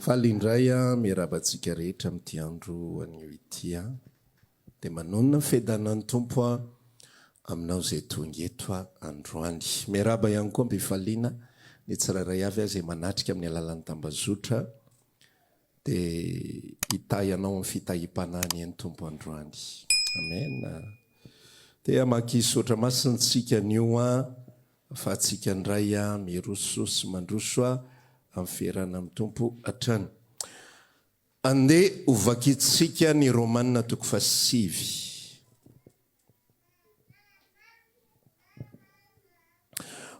Faly indray miarabantsika rehetra amin'ity andro anio ity dia manonona fedanan'ny tompo aminao izay tonga eto androany. Miaraba ihany koa mbifaliana ny tsirairay avy izay manatrika amin'ny alalan'ny tambazotra dia hitay ianao amin'ny fitahim-panany ny tompo androany. Amen. Dia makisotra masintsika anio fa tsika indray miroso sy mandroso amin'ny ferana amin'ny tompo hatrany. Andeha hovakitsika ny Romanina toko fasivy.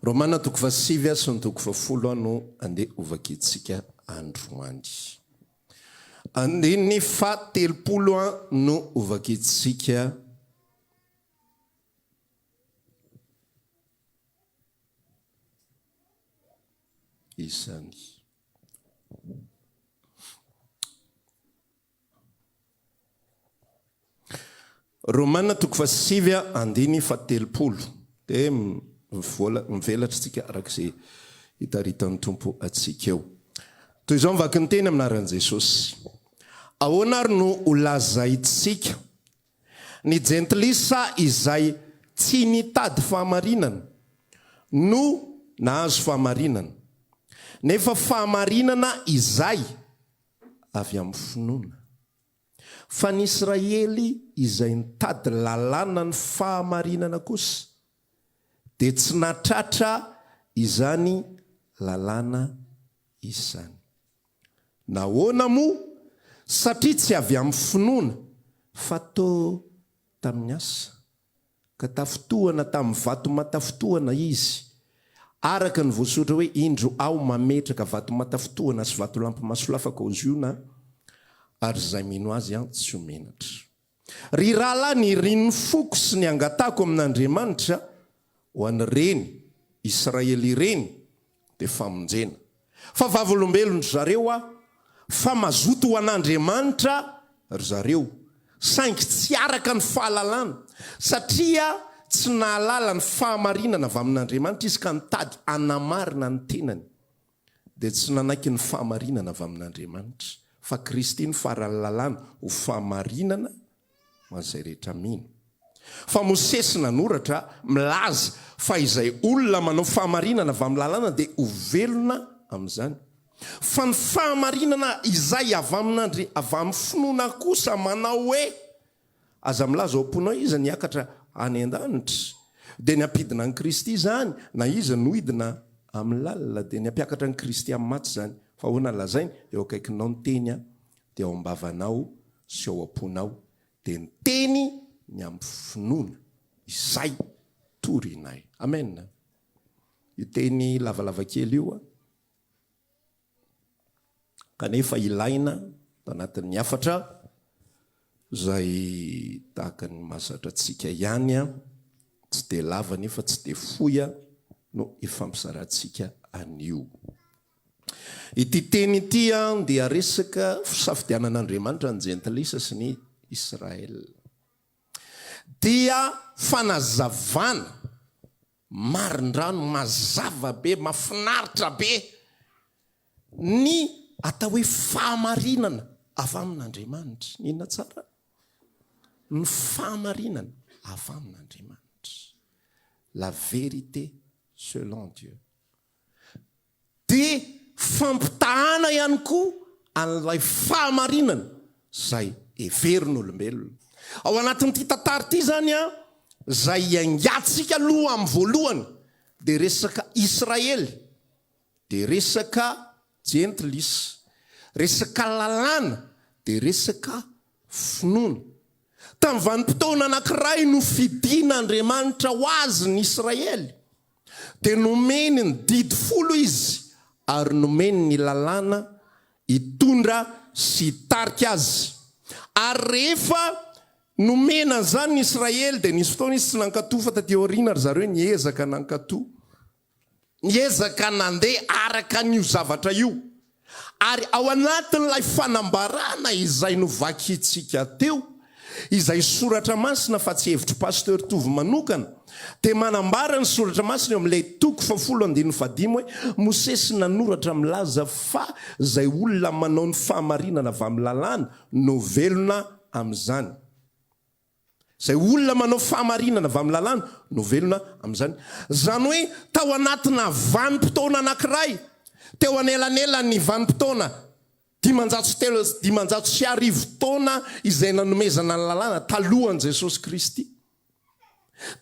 Romanina toko fasivy sy ny toko fafolo no andeha hovakitsika androany. Andiny fatelopolo no hovakitsika isany. Romanina toko fasivy andiny fatelopolo dia mivelatra tsika arak'izay hitaritan'ny tompo atsika eo. Toy izao mivaky ny teny aminaran'i Jesosy. Ahoana ary no holazaintsika ny jentilisa izay tsy nitady fahamarinana no nahazo fahamarinana, nefa fahamarinana izay avy amin'ny finoana. Fa ny Israely izay nitady lalàna ny fahamarinana kosa dia tsy natratra izany lalàna izany. Nahoana moa? Satria tsy avy amin'ny finoana fa tao tamin'ny asa, ka tafotohana tamin'ny vato matafotohana izy, araka ny voasoratra hoe indro ao mametraka vato matafotohana sy vato lampy masolafaka oziona, ary izay mino azy tsy ho menatra. Ry rahalahy, ny rin'ny foko sy ny angatako amin'Andriamanitra ho an'ireny Israely ireny dia famonjena. Fa vavolombelon zareo fa mazoto ho an'Andriamanitra ry zareo, saingy tsy araka ny fahalalana, satria tsy nahalala ny fahamarinana avy amin'Andriamanitra izy ka nitady anamarina ny tenany, dia tsy nanaiky ny fahamarinana avy amin'Andriamanitra, fa Kristy ny faralalana ho fahamarinana ho an'izay rehetra mino. Fa Mosesy nanoratra milaza fa izay olona manao fahamarinana avy amin'ny lalàna dia ho velona amin'izany. Fa ny fahamarinana izay avy amin'ny finoana kosa manao hoe aza milaza ao am-ponao izy niakatra any an-danitra dia niampidina ny Kristy izany, na izy nohidina amin'ny lalina dia niampiakatra ny Kristy amin'ny maty izany. Fa hoana lazainy eo akaikinao ny teny dia ao am-bavanao sy ao am-ponao dia ny teny ny amin'ny finoana izay torinay. Amen. Io teny lavalava kely io kanefa ilaina tanatin'ny afatra izay tahaka ny mahazatra antsika ihany, tsy dia lava nefa tsy dia fohy no ifampizarantsika anio. Ity teny ity dia resaka fisafidianan'Andriamanitra ny jentilisa sy ny Israely. Dia fanazavana marindrano mazava be, mafinaritra be ny atao hoe fahamarinana avy amin'Andriamanitra. Ninona tsara? Ny fahamarinana avy amin'Andriamanitra. La vérité selon Dieu. Dia fampitahana ihany koa an'ilay fahamarinana izay heverin'olombelona. Ao anatin'ity tantara ity zany izay iangatsika aloha amin'ny voalohany dia resaka Israely, dia resaka jentilisa, resaka lalàna, dia resaka finoana. Tamin'ny vanim-potoana anankiray no fidian'Andriamanitra ho azy ny Israely, dia nomeny ny didy folo izy, ary nomeny ny lalàna hitondra sy hitarika azy. Ary rehefa nomena zany ny Israely dia nisy fotoana izy tsy nankatoa, fa taty aoriana ry zareo niezaka nankatoa, niezaka nandeha araka n'io zavatra io. Ary ao anatin'ilay fanambarana izay novakitsika teo, izay soratra masina fa tsy hevitry pasteur tovy manokana, dia manambara ny soratra masina eo amin'ilay toko 15 hoe Mosesy nanoratra milaza fa zay olona manao ny fahamarinana avy amin'ny lalàna no velona amin'izany. Zay olona manao fahamarinana avy amin'ny lalàna no velona amin'izany. Zany hoe tao anatina vanim-potoana anankiray, teo anelanelany vanim-potoana 530 taona izay nanomezana ny lalàna talohan'i Jesosy Kristy.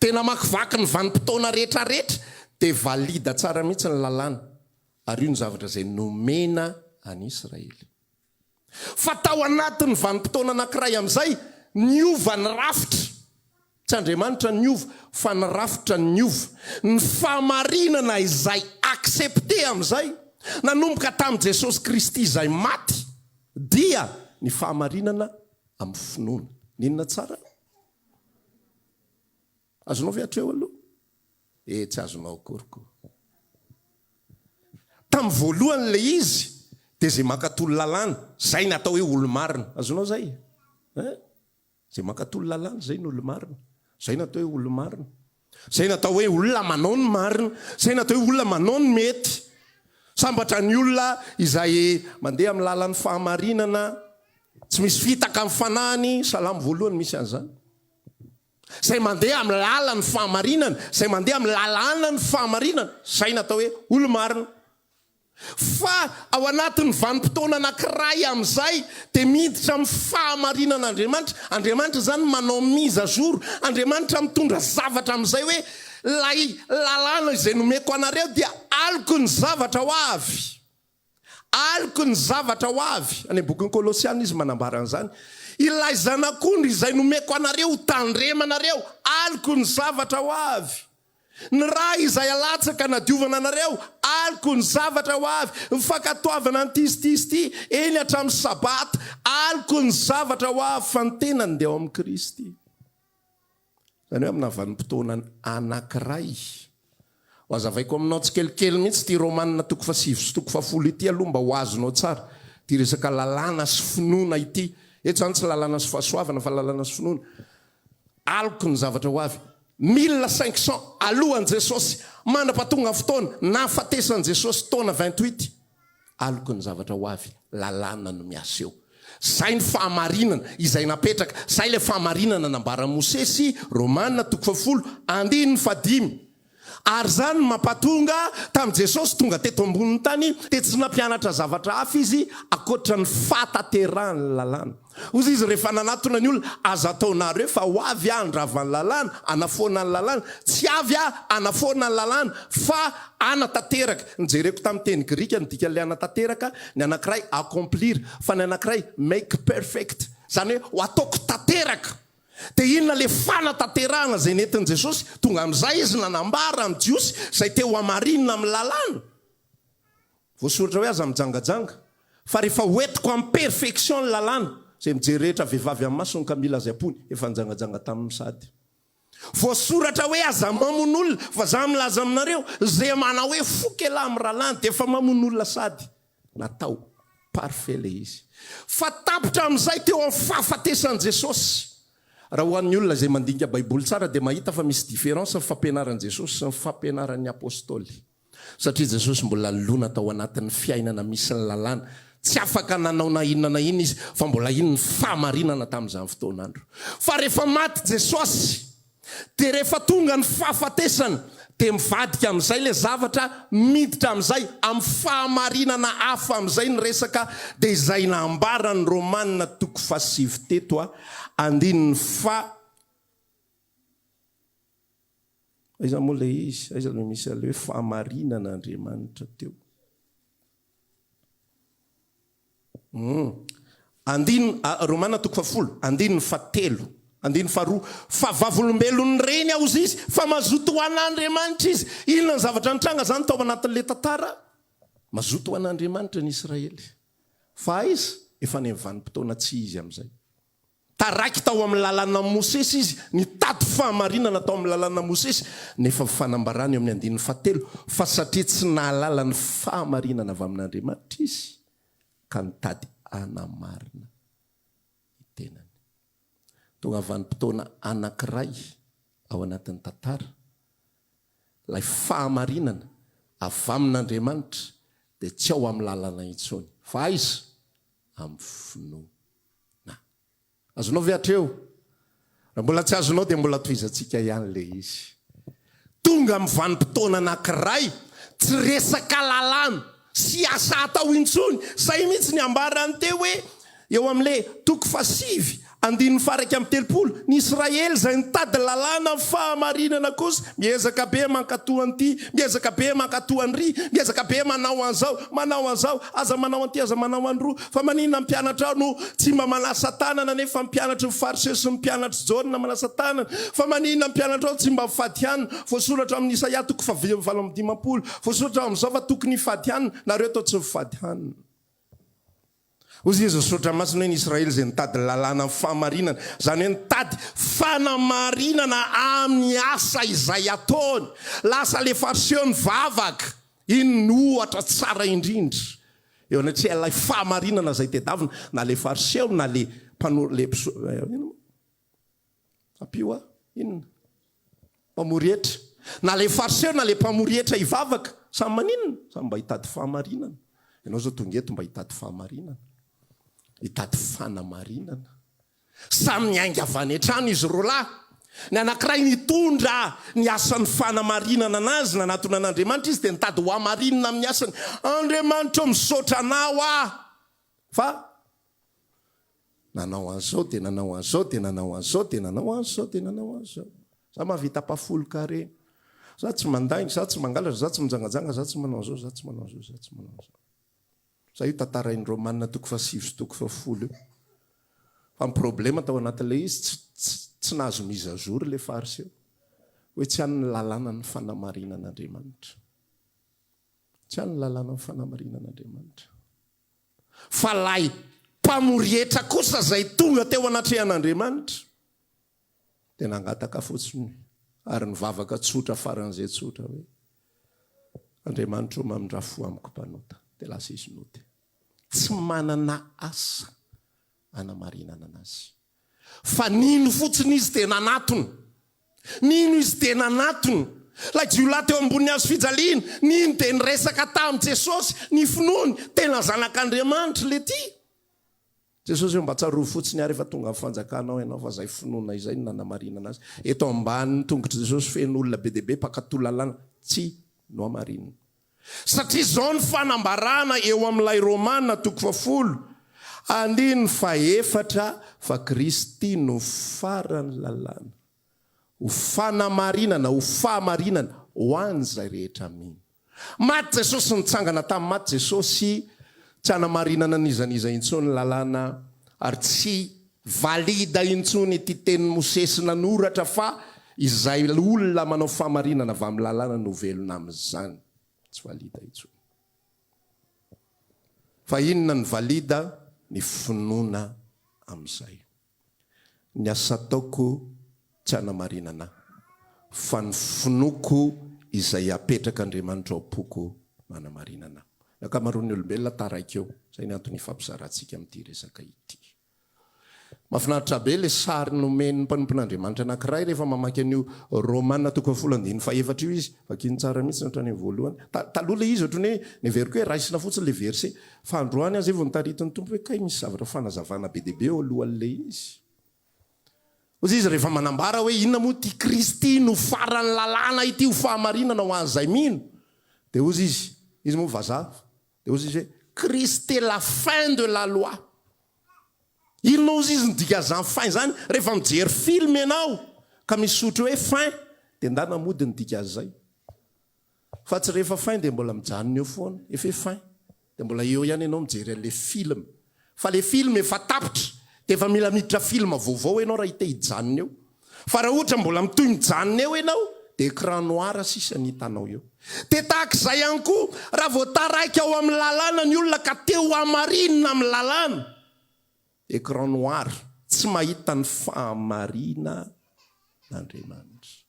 Tena makivaky ny vanim-potoana rehetrarehetra dia valida tsara mihitsy ny lalàna, ary io ny zavatra izay nomena any Israely. Fa tao anatin'ny vanim-potoana anankiray amin'izay niova ny rafitra, tsy Andriamanitra niova fa ny rafitra niova. Ny fahamarinana izay accepté amin'izay nanomboka tamin'i Jesosy Kristy izay maty dia ny fahamarinana amin'ny finoana. Ninona tsara? Azonao ve hatreo aloha? Tsy azonao akoriko. Tamin'ny voalohany le izy dia zay makatolo lalàna, zay natao hoe olo-marina. Azonao zay? Zay makatolo lalàna, zay ny olo-marina. Zay natao hoe olo-marina. Zay natao hoe olona manao ny marina. Zay natao hoe olona manao ny mety. Sambatra ny olona izay mandeha amin'ny lalan'ny fahamarinana, tsy misy fitaka amin'ny fanahiny, Salamo voalohany misy an'izany. Zay mandeha amin'ny lalan'ny fahamarinana, zay mandeha amin'ny lalàna ny fahamarinana, zay natao hoe olo-marina. Fa ao anatin'ny vanim-potoana anankiray amin'izay dia miditra amin'ny fahamarinan'Andriamanitra. Andriamanitra zany manao mise-à-jour. Andriamanitra mitondra zavatra amin'izay hoe lay lalàna izay nomeko anareo dia aliko ny zavatra ho avy. Aliko ny zavatra ho avy. Any bokin'ny Kolosiana izy manambara an'izany. Ilay zanak'ondry izay nomeko anareo tandremanareo, aliko ny zavatra ho avy. Ny raha izay alatsaka nadiovana anareo, aliko ny zavatra ho avy. Ny fankatoavana an'ity eny hatramin'ny sabata, aliko ny zavatra ho avy fa ny tena ny dia ao amin'ny Kristy. Zany hoe amina vanim-potoana anankiray. Ho azavaiko aminao tsikelikely mihitsy ty Romanina 7:10 ity aloha mba ho azonao tsara. Ty resaka lalàna sy finoana ity. Eto zany tsy lalàna sy fahasoavana fa lalàna sy finoana. Aliko ny zavatra ho avy. 1500 alohan'i Jesosy, mandrapatonga fotoana, nahafatesan'i Jesosy taona 28. Aliko ny zavatra ho avy, lalàna no miasa eo. Zay ny fahamarinana izay napetraka. Zay le fahamarinana nambara Mosesy, Romanina 10:15. Ary zany mampatonga tamin'i Jesosy tonga teto ambonin'ny tany, dia tsy nampianatra zavatra hafa izy akoatra ny fataterahany lalàna. Ozy izy rehefa nanatona ny olona, aza ataonareo fa ho avy andravany lalàna, anafoana ny lalàna, tsy avy anafoana ny lalàna, fa anatateraka. Nijereko tamin'ny teny Grika ny dika le anatateraka, ny anankiray accomplir, fa ny anankiray make perfect. Zany hoe ho ataoko tateraka. Dia inona le fanataterahana zay nentin'i Jesosy, tonga amin'izay izy nanambara amin'ny Jiosy zay teo hamarinina amin'ny lalàna. Voasoratra hoe aza mijangajanga. Fa rehefa hoentiko amin'ny perfection ny lalàna, zay mijery rehetra vehivavy amin'ny masony ka mila zay-pony, efa nijangajanga tamin'ny sady. Voasoratra hoe aza mamono olona, fa za milaza aminareo, zay manao hoe fokelahy amin'ny lalàna dia efa mamono olona sady. Natao parfait le izy. Fa tapitra amin'izay teo amin'ny fahafatesan'i Jesosy. Raha ho an'ny olona zay mandinika baiboly tsara dia mahita fa misy différence ny fampianaran'i Jesosy sy ny fampianaran'ny apôstôly. Satria Jesosy mbola nilona tao anatin'ny fiainana misy ny lalàna. Tsy afaka nanao na inona na iny izy, fa mbola iny ny fahamarinana tamin'izany fotoanandro. Fa rehefa maty Jesosy, dia rehefa tonga ny fahafatesana, dia mivadika amin'izay le zavatra, miditra amin'izay amin'ny fahamarinana hafa amin'izay ny resaka, dia izay nambara ny Romanina 7:8 andininy fa. Aiza moa le izy, aiza no misy ale hoe fahamarinana Andriamanitra teo. Romanina 7:10 andininy fa 3, andininy fa 2, fa vavolombelon'ny reny ao izy, fa mazoto ho an'Andriamanitra izy. Inona ny zavatra nitranga zany tao anatin'le tantara? Mazoto ho an'Andriamanitra ny Israely. Fa izy efa ny vanim-potoana tsy izy amin'izay. Taraiky tao amin'ny lalàna Mosesy izy, nitady fahamarinana tao amin'ny lalàna Mosesy, nefa fanambarany eo amin'ny andininy fa 3, fa satria tsy nahalala ny fahamarinana avy amin'Andriamanitra izy, ka nitady anamarina tenany. Tonga vanim-potoana anankiray ao anatin'ny tantara lay fahamarinana avy amin'Andriamanitra dia tsy ao amin'ny lalana intsony fa aiza amin'ny finoana. Azonao ve hatreo? Raha mbola tsy azonao dia mbola tohizantsika ihany le izy. Tonga amin'ny vanim-potoana anankiray tsy resaka lalana sy asa atao intsony. Zay mihitsy ny ambarany teo hoe eo amin'le 7:9 ny Israely zay nitady lalàna fahamarinana kosa miezaka be mankatoa an'ity, miezaka be mankatoa an'ry, miezaka be manao an'zao, aza manao an'ity, aza manao an'roa. Fa maninona mpianatra no tsy mba manasa tanana nefa mpianatra fariseo sy mpianatra jaona manasa tanana? Fa maninona mpianatra ao tsy mba mifady hanina? Voasoratra amin'ny Isaia 7:20, voasoratra amin'izao fa tokony hifady hanina, nareo atao tsy mifady hanina. Ozy izy sotra masina hoe ny Israely zay nitady lalàna fahamarinana, zany hoe nitady fanamarinana amin'ny asa izay ataony. Lasa le fariseo nivavaka, iny no ohatra tsara indrindra. Eo anaty ilay fahamarinana zay tedavina, na le fariseo na le mpamorietra, na le fariseo na le mpamorietra ivavaka, samy maninona? Samy mba hitady fahamarinana. Ianao zao tonga eto mba hitady fahamarinana, hitady fanamarinana. Samy niainga avy any an-trano izy roa lahy. Ny anankiray nitondra ny asan'ny fanamarinana anazy nanatona an'Andriamanitra izy dia nitady ho hamarinana amin'ny asany. Andriamanitra misaotra anao ah, fa nanao an'izao dia nanao an'izao dia nanao an'izao dia nanao an'izao dia nanao an'izao. Za mahavita pafolo kare, za tsy mandainy, za tsy mangalatra, za tsy mijangajanga, za tsy manao an'izao, za tsy manao an'izao, za tsy manao an'izao. Za io tantarain'ny Romanina 7 sy 10. Fa ny problema tao anatin'ilay izy tsy nahazo mizazory le fariseo hoe tsy han'ny lalàna ny fanamarinan'Andriamanitra. Tsy han'ny lalàna ny fanamarinan'Andriamanitra. Fa lay mpamorietra kosa zay tonga teo anatrehan'Andriamanitra dia nangataka fotsiny ary nivavaka tsotra faran'izay tsotra hoe Andriamanitra o mamindrafo amiko mpanota. Dia lasa izy noty tsy manana asa anamarinana anazy. Fa nino fotsiny izy dia nanatony? Nino izy dia nanatony? Lay jiolahy teo ambony hazo fijaliana, nino dia niresaka tamin'i Jesosy? Ny finoany tena zanak'Andriamanitra le ty. Jesosy mba tsaroa fotsiny ary efa tonga amin'ny fanjakanao ianao fa zay finoana izay no nanamarinana azy. Eto ambany tongotry Jesosy feno olona be dia be mpakatoa lalàna, tsy no hamarinana. Satria izao ny fanambarana eo amin'ilay Romanina 10:4 fa Kristy no farany lalàna, ho fanamarinana, ho fahamarinana ho an'izay rehetra mino. Maty Jesosy nitsangana tamin'ny maty Jesosy tsy hanamarinana nizaniza intsony lalàna ary tsy valida intsony ity tenin'ny Mosesy nanoratra fa izay olona manao fahamarinana avy amin'ny lalàna no velona amin'izany. Tsy valida intsony. Fa inona ny valida? Ny finoana amin'izay. Ny asa ataoko tsy hanamarinana fa ny finoako izay apetrak'Andriamanitra ao am-poko manamarinana. Ny ankamaroan'ny olombelona taraiky eo. Zay ny antony fampizarantsika amin'ity resaka ity. Mahafinaritra be le sary nomen'ny mpanompon'Andriamanitra anankiray rehefa mamaky an'io Romanina 10:4 io izy. Vakiny tsara mihitsy ohatrany voalohany. Taloha le izy ohatrany hoe neveriko hoe raisina fotsiny le verset. Fa androany azy vao nitaritiny tompo hoe kay misy zavatra fanazavana be dia be eo alohan'le izy. Ozy izy rehefa manambara hoe inona moa ty Kristy no farany lalàna ity ho fahamarinana ho an'izay mino. Dia ozy izy moa vazaha. Dia ozy izy hoe Christ est la fin de la loi. Inona ozy izy nidika zany fin zany? Rehefa mijery film ianao ka misotro hoe fin dia ndana mody nidika zay. Fa tsy rehefa fin dia mbola mijanona eo foana, efa fin. Dia mbola eo ihany ianao mijery an'le film. Fa le film efa tapitra dia efa mila miditra film vaovao ianao raha hita hijanona eo. Fa raha ohatra mbola mitoy mijanona eo ianao dia écran noir sisa ny hitanao eo. Dia tahak'izay ihany koa raha vao taraiky ao amin'ny lalàna ny olona ka teo hamarinina amin'ny lalàna, écran noir, tsy mahita ny fahamarina n'Andriamanitra.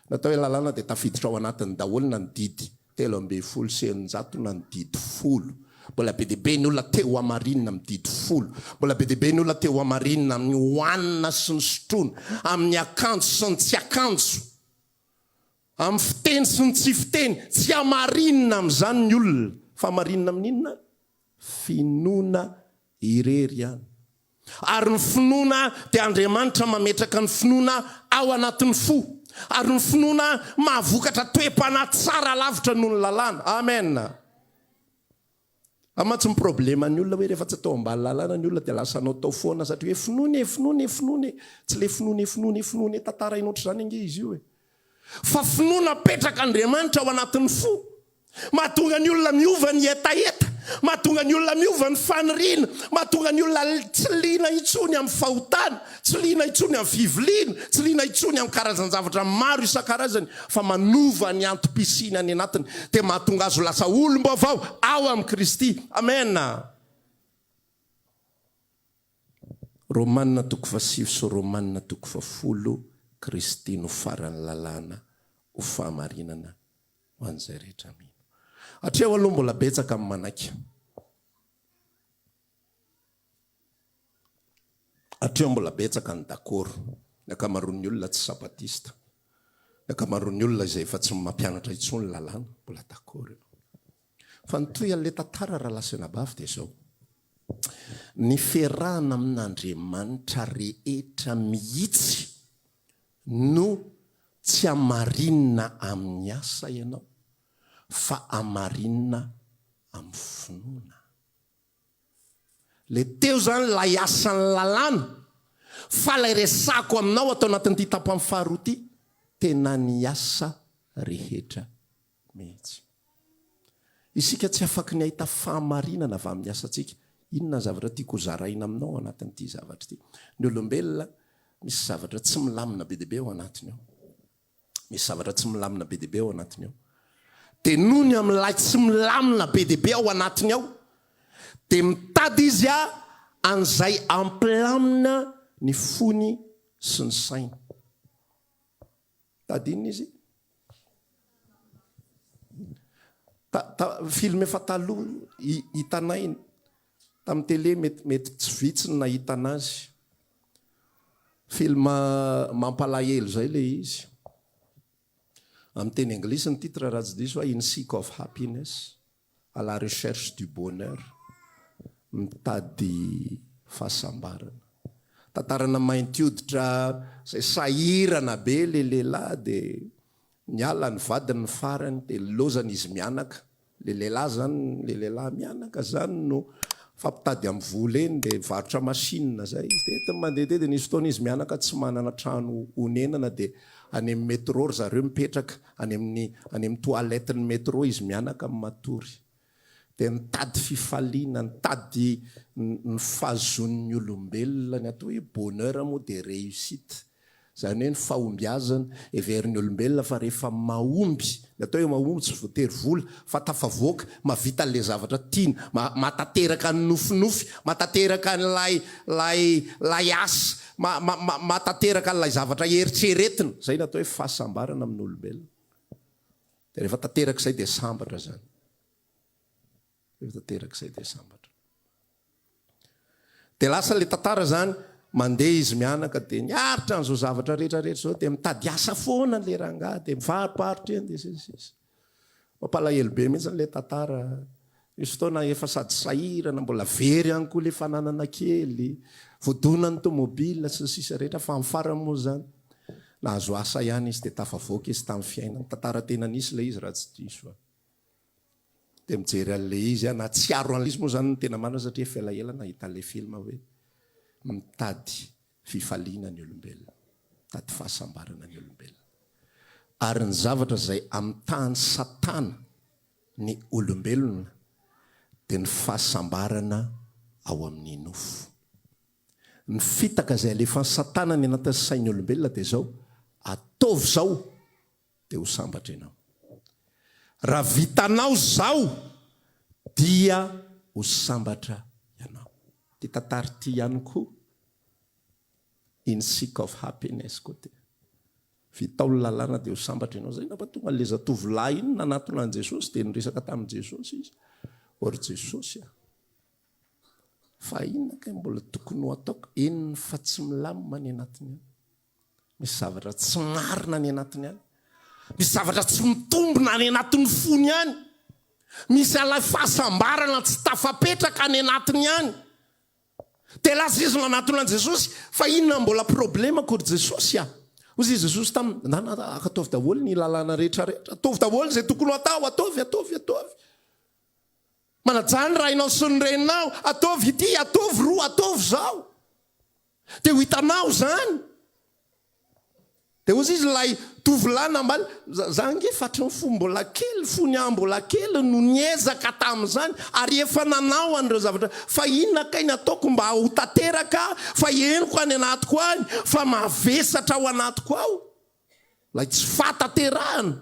Natao hoe lalàna dia tafiditra ao anatiny daholo na ny didy 300 sy 900 na ny didy 10. Mbola be dia be ny olona teo hamarinina amin'ny didy 10. Mbola be dia be ny olona teo hamarinina amin'ny hoanina sy ny sotroina, amin'ny akanjo sy ny tsy akanjo. amin'ny fiteny sy ny tsy fiteny tsy hamarinina amin'izany ny olona fa marinina amin'inona finoana irery ihany ary ny finoana dia Andriamanitra mametraka ny finoana ao anatin'ny fo ary ny finoana mahavokatra toe-panahy tsara lavitra noho ny lalàna amen amatsy ny problema ny olona hoe rehefa tsy atao ambany lalàna ny olona dia lasa anao tao foana satria hoe finoana tsy le finoana tantara inoatra zany ange izy io fa finoana petraka Andriamanitra ao anatin'ny fo mahatonga ny olona miova ny etaeta mahatonga ny olona miova ny faniriana mahatonga ny olona tsy liana itsony amin'ny fahotana tsy liana itsony amin'ny fiviliana tsy liana itsony amin'ny karazan-javatra maro isan-karazany fa manova ny antom-pisiana any anatiny dia mahatonga azo lasa olom-baovao ao amin'ny Kristy amen Romanina 7 sy Romanina 10 Kristy no farany lalàna ho fahamarinana ho an'izay rehetra mino atreo aloha mbola betsaka amin'ny manaiky atreo mbola betsaka ny dakoro ny akamaroan'ny olona tsy sapatista ny akamaroan'ny olona izay efa tsy mampianatra itsony lalàna mbola dakoro fa nytoy an'le tantara raha lasina bavy dia zao ny ferahana amin'Andriamanitra rehetra mihitsy no tsy hamarinina amin'ny asa ianao fa hamarinina amin'ny finoana le teo zany lay asan'ny lalàna fa lay resako aminao atao anatin'ity tapany faharoa ity tena ny asa rehetra mihitsy isika tsy afaka ny ahita fahamarinana avy amin'ny asantsika inona zavatra tiako zaraina aminao anatin'ity zavatra ity ny olombelona misy zavatra tsy milamina be deabe ao anatiny ao misy zavatra tsy milamina be deabe ao anatiny ao dia noho ny amin'ilay tsy milamina be deabe ao anatiny ao dia mitady izy an'izay ampilamina ny fony sy ny sainy tady inona izy film efa taloha hitanay tamin'ny tele mety tsy vitsy ny nahita anazy film mampalahelo zay le izy amin'ny teny anglisy ny titre raha tsy diso In Seek of Happiness à la recherche du bonheur mitady fahasambarana tantarana mainty hoditra zay sahirana be le lehilahy dia niala ny vadiny ny farany dia lozana izy mianaka le lehilahy zany le lehilahy mianaka zany no fampitady amin'ny vola eny dia varotra masinina zay izy dia entiny mandeha dia nisy fotoana izy mianaka tsy manana trano honenana dia any amin'ny métro ry zareo mipetraka any amin'ny toaletiny métro izy mianaka amin'ny matory dia nitady fifaliana nitady ny fahazon'ny olombelona ny atao hoe bonheur moa dia réussite zany hoe ny fahombiazana everin'ny olombelona fa rehefa mahomby ny atao hoe mahomby tsy voatery vola fa tafavoaka mavita le zavatra tiana matateraka ny nofinofy matateraka nlay asa matateraka n'lay zavatra eritreretina zay natao hoe fahasambarana amin'ny olombelona dia rehefa tateraka izay dia sambatra zany rehefa tateraka izay dia sambatra dia lasa le tantara zany mandeha izy mianaka dia niaritra n'izao zavatra rehetrarehetra zao dia mitady asa foana le rangahy dia mivaroparitra eny dia sisy mampalahelo be mihitsy le tantara misy fotoana efa sady sahirana mbola very ihany koa le fananana kely voadona ny tomobila sy sisa rehetra fa mifara moa zany nahazo asa ihany izy dia tafavoaka izy tamin'ny fiainana tantara tena nisy le izy raha tsy diso dia mijery an'le izy na tsiaro an'le izy moa zany ny tena marina satria efa elaela nahita an'le filma hoe mitady fifaliana ny olombelona mitady fahasambarana ny olombelona ary ny zavatra zay amin'ny tany satana ny olombelona dia ny fahasambarana ao amin'ny nofo ny fitaka zay alefany satana ny anatin'ny sain'ny olombelona dia zao ataovy zao dia ho sambatra ianao raha vitanao zao dia ho sambatra ianao ty tantary ty ihany koa In Seek of Happiness koa dia vitao ny lalàna dia ho sambatra ianao zay nampatonga an'le zatovolahy iny nanatona an' Jesosy dia niresaka tamin'i Jesosy izy ory Jesosy fa inona ka mbola tokony ho ataoko enony fa tsy milamina ny anatiny any misy zavatra tsy marina ny anatiny any misy zavatra tsy mitombona any anatin'ny fony ihany, misy alay fahasambarana tsy tafapetraka any anatiny ihany. Dia lasa izy no anaton'an Jesosy fa inona mbola problema akory Jesosy a? Ozy izy Jesosy taminy ataovy daholo ny lalàna rehetrarehetra, ataovy daholo zay tokony ho atao, ataovy. Manajany raha inao sy ny reninao, ataovy ity, ataovy roa, ataovy zao. Dia ho hitanao zany. Dia ozy izy lay tovolahy nambaly, zange fatry ny fo mbola kely, fony ahy mbola kely no niezaka tamin'izany ary efa nanao an'ireo zavatra. Fa inona kay ny ataoko mba ho tanteraka, fa henoko any anatiko any, fa mavesatra ao anatiko ao. Lay tsy fatanterahana.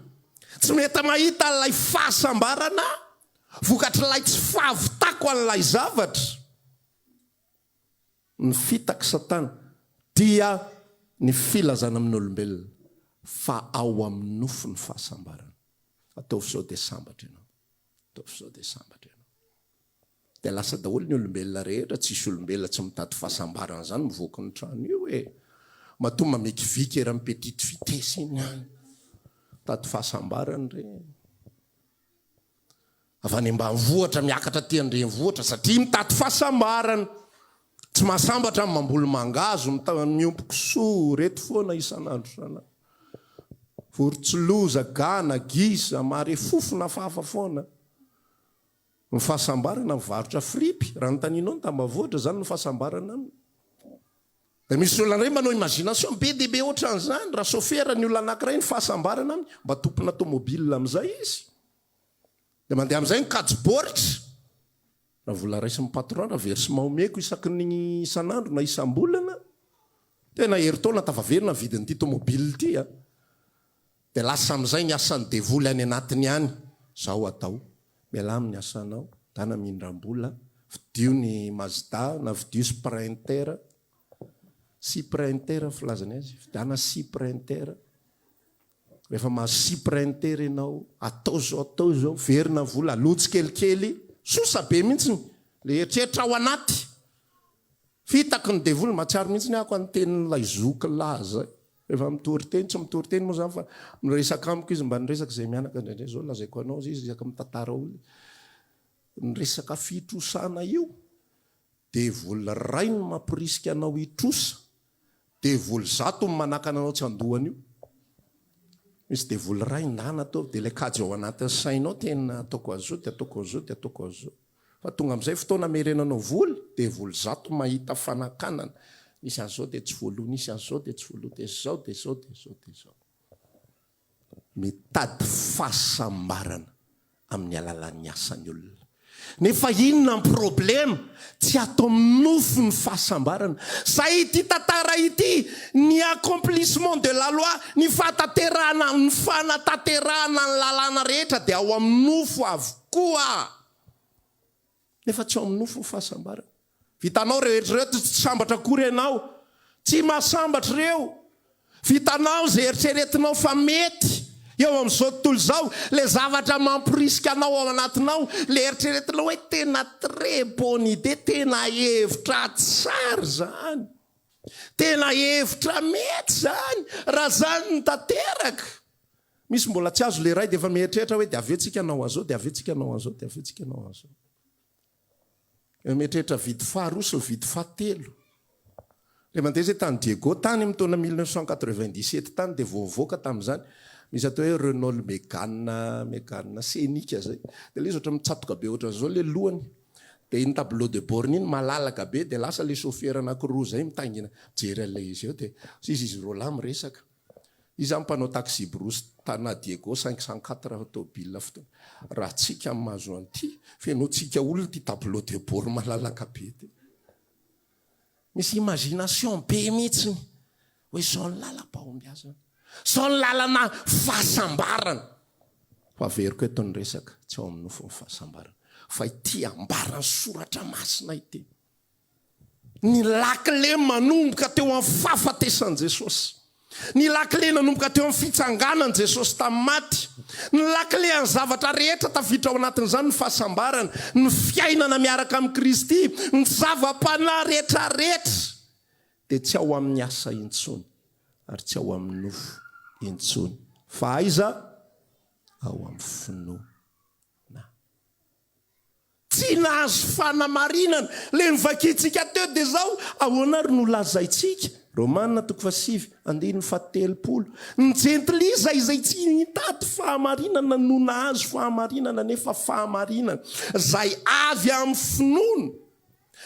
Tsy mety mahita lay fahasambarana, vokatra lay tsy fahavitako an'ilay zavatra. Ny fitaka Satana dia ny filazana amin'olombelona fa ao amin'ny nofo ny fahasambarana. Ataovy zao dia sambatra ianao. Ataovy zao dia sambatra ianao. Dia lasa daholo ny olombelona rehetra, tsisy olombelona tsy mitady fahasambarana zany mivoaka ny trano io e. Matoa mamekiviky era amin'ny petite vitesse iny ihany. Tady fahasambarana regny. Avy any ambanivohitra miakatra aty andrenivohitra satria mitady fahasambarana. Tsy mahasambatra amin'ny mamboly mangazo, miompoko soa, reto foana isan'andro sana. Vorontsiloza, gana, gisa, mare fofona fahafa foana. Ny fahasambarana mivarotra fripy, raha notaninao ny tambavoatra zany ny fahasambarana aminy. Dia misy olona ray manao imagination be dia be ohatran'izany, raha sofera ny olona anankiray ny fahasambarana aminy, mba tompona tômôbilina amin'izay izy. Dia mandeha amin'izay ny kajoboritra. Raha vola raisy ny patron raha very sy mahomeko isaky ny isan'andro na isam-bolana. Tena heritaona tafaverina vidin'ity tômôbily ity a. Dia lasa amin'izay ny asan'ny devoly any anatiny ihany. Zao atao. Miala amin'ny asanao, dana mindram-bola, vidio ny Mazda, na vidio Sprinter. Sprinter filazany azy, vidana Sprinter. Rehefa mahazo Sprinter ianao, atao zao, verina vola, lotsy kelikely. Sosa be mihitsy le eritreritra ao anaty. Fitaky ny devoly matsiaro mihitsy ny ako ny tenin'ilay zoky laza. Rehefa mitoriteny, tsy mitoriteny moa zany fa miresaka amiko izy mba niresaka izay mianaka indraindray zao lazaiko anao izy isaka mitantara olo. Niresaka fitrosana io. Devoly ray no mampirisika anao hitrosa. Devoly zato no manakana anao tsy andohany io. Misy devoly ray ndana ataovy dia ilay kajy ao anatin'ny sainao tena ataoko azao, dia ataoko azao, dia ataoko azao. Fa tonga amin'izay fotoana merenanao voly, devoly zato mahita fanakanana. Nisy an'izao dia tsy voaloha, nisy an'izao dia tsy voaloha, dia zao, dia zao, dia zao, dia zao. Mitady fahasambarana amin'ny alalan'ny asan'ny olona. Nefa inona ny problema? Tsy atao nofo ny fahasambarana. Zay ity tantara ity, ny accomplissement de la loi, ny fanatanterahana ny lalàna rehetra dia ao amin'ny nofo avokoa. Nefa tsy ao amin'ny nofo ny fahasambarana. Vitanao rehetra tsy sambatra akory ianao, tsy mahasambatra ireo. Vitanao zay eritreretinao fa mety. Eo amin'izao tontolo izao, le zavatra mampirisika anao ao anatinao, le eritreretinao hoe tena très bonne idée, tena hevitra tsara zany. Tena hevitra mety zany, raha zany ny tanteraka. Misy mbola tsy azo le ray dia efa mieritreritra hoe dia avetsika anao azao, dia avetsika anao azao, dia avetsika anao azao. Mieritreritra vidy faharoa sy vidy fahatelo. Le mandeha zay tany Diego tany amin'ny taona 1997 tany dia voavoaka tamin'izany. Misy atao hoe Renault Mégane Scénic zay. Dia le izy ohatry mitsatoka be ohatran'izao le lohany. Dia iny tableau de bord iny malalaka be dia lasa le chauffeur anankiroa zay mitangina. Jery an'ilay izy eo dia izy roa lahy miresaka. Izy mpanao taxi brosy tana Diego 504 automobile fotoana. Raha tsika mahazo an'ity, fenao tsika olona ty tableau de bord malalaka be. Misy imagination be mihitsy hoe zao ny lalam-bahomby azy. Zao ny lalana fahasambarana. Fa veriko eto ny resaka, tsy ao amin'ny nofo ny fahasambarana. Fa ity ambarana soratra masina ity. Ny lakile manomboka teo amin'ny fahafatesan'i Jesosy. Ny lakile nanomboka teo amin'ny fitsanganan'i Jesosy tamin'ny maty. Ny lakile ny zavatra rehetra tafiditra ao anatin'izany ny fahasambarana, ny fiainana miaraka amin'ny Kristy, ny zava-panahy rehetrarehetra. Dia tsy ao amin'ny asa intsony, ary tsy ao amin'ny nofo intsony fa aiza ao amin'ny finoana. Tsy nahazo fanamarinana le nivakitsika teo dia zao ahoana ary no lazaitsika. Romanina 7:17. Ny jentilisa izay tsy nitady fahamarinana no nahazo fahamarinana nefa fahamarinana zay avy amin'ny finoana.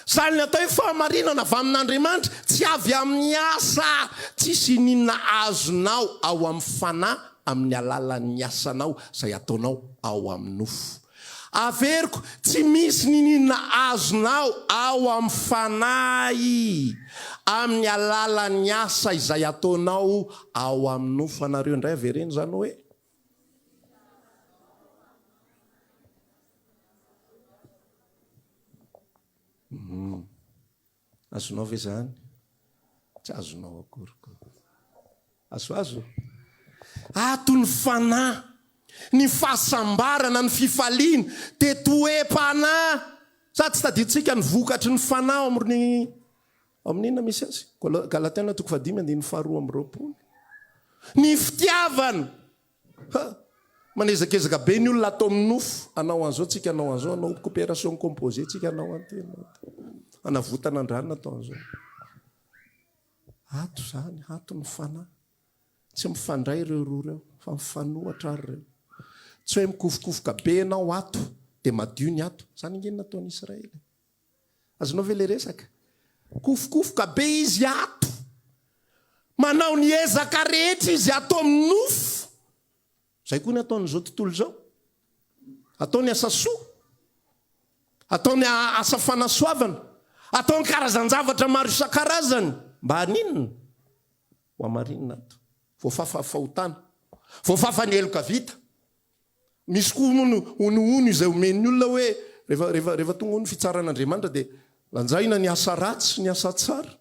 Zany ny atao hoe fahamarinana avy amin'Andriamanitra tsy avy amin'ny asa, tsisy ninona azonao ao amin'ny fanahy amin'ny alalan'ny asanao zay ataonao ao amin'ny nofo. Averiko, tsy misy ninona azonao ao amin'ny fanahy amin'ny alalan'ny asa izay ataonao ao amin'ny nofo. Anareo indray avereny zany hoe azonao ve zany? Tsy azonao akoriko. Azo ato ny fanahy, ny fahasambarana, ny fifaliana dia toe-panahy. Sady tsy tadiditsika ny vokatry ny fanahy amin'inona misy azy? Galatiana 5:22. Ny fitiavana. Manezakezaka be ny olona atao amin'ny nofo. Anao an'izao tsika anao an'izao, anao coopération composée tsika anao antena. Anavotana andranina atao an'izao. Ato zany, ato ny fanahy. Tsy mifandray ireo roa ireo, fa mifanohatra ary ireo. Tsy hoe mikofokofoka be ianao ato dia madio ny ato. Zany ingeny nataon'i Israely. Azonao ve le resaka? Kofokofoka be izy ato. Manao ny ezaka rehetra izy atao amin'ny nofo. Zay koa ny ataon'izao tontolo izao. Ataony asa soa. Ataony asa fanasoavana. Ataony karazan-javatra maro isan-karazany. Mba haninona? Ho amarinina ato. Voafafa fahotana. Voafafa ny heloka vita. Misy koa ono izay omen'ny olona hoe rehefa tonga ho ny fitsaran'Andriamanitra dia lanjaina ny asa ratsy, ny asa tsara.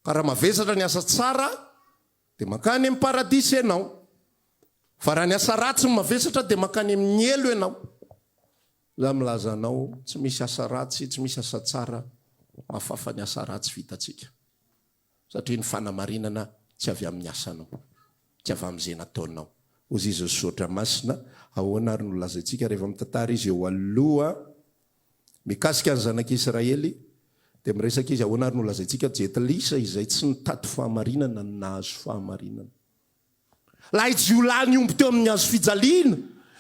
Ka raha mavesatra ny asa tsara dia makany amin'ny paradisy ianao. Fa raha ny asa ratsy ny mavesatra dia makany amin'ny elo ianao. Za milaza anao tsy misy asa ratsy, tsy misy asa tsara mahafafa ny asa ratsy vitatsika. Satria ny fanamarinana tsy avy amin'ny asanao, tsy avy amin'izay nataonao. Ozy izy sotra masina ahoana ary no lazaitsika rehefa mitantara izy eo aloha mikasika ny zanak'Israely dia miresaka izy ahoana ary no lazaitsika jetilisa izay tsy nitady fahamarinana no nahazo fahamarinana. Lahy jiolany omby teo amin'ny hazo fijaliana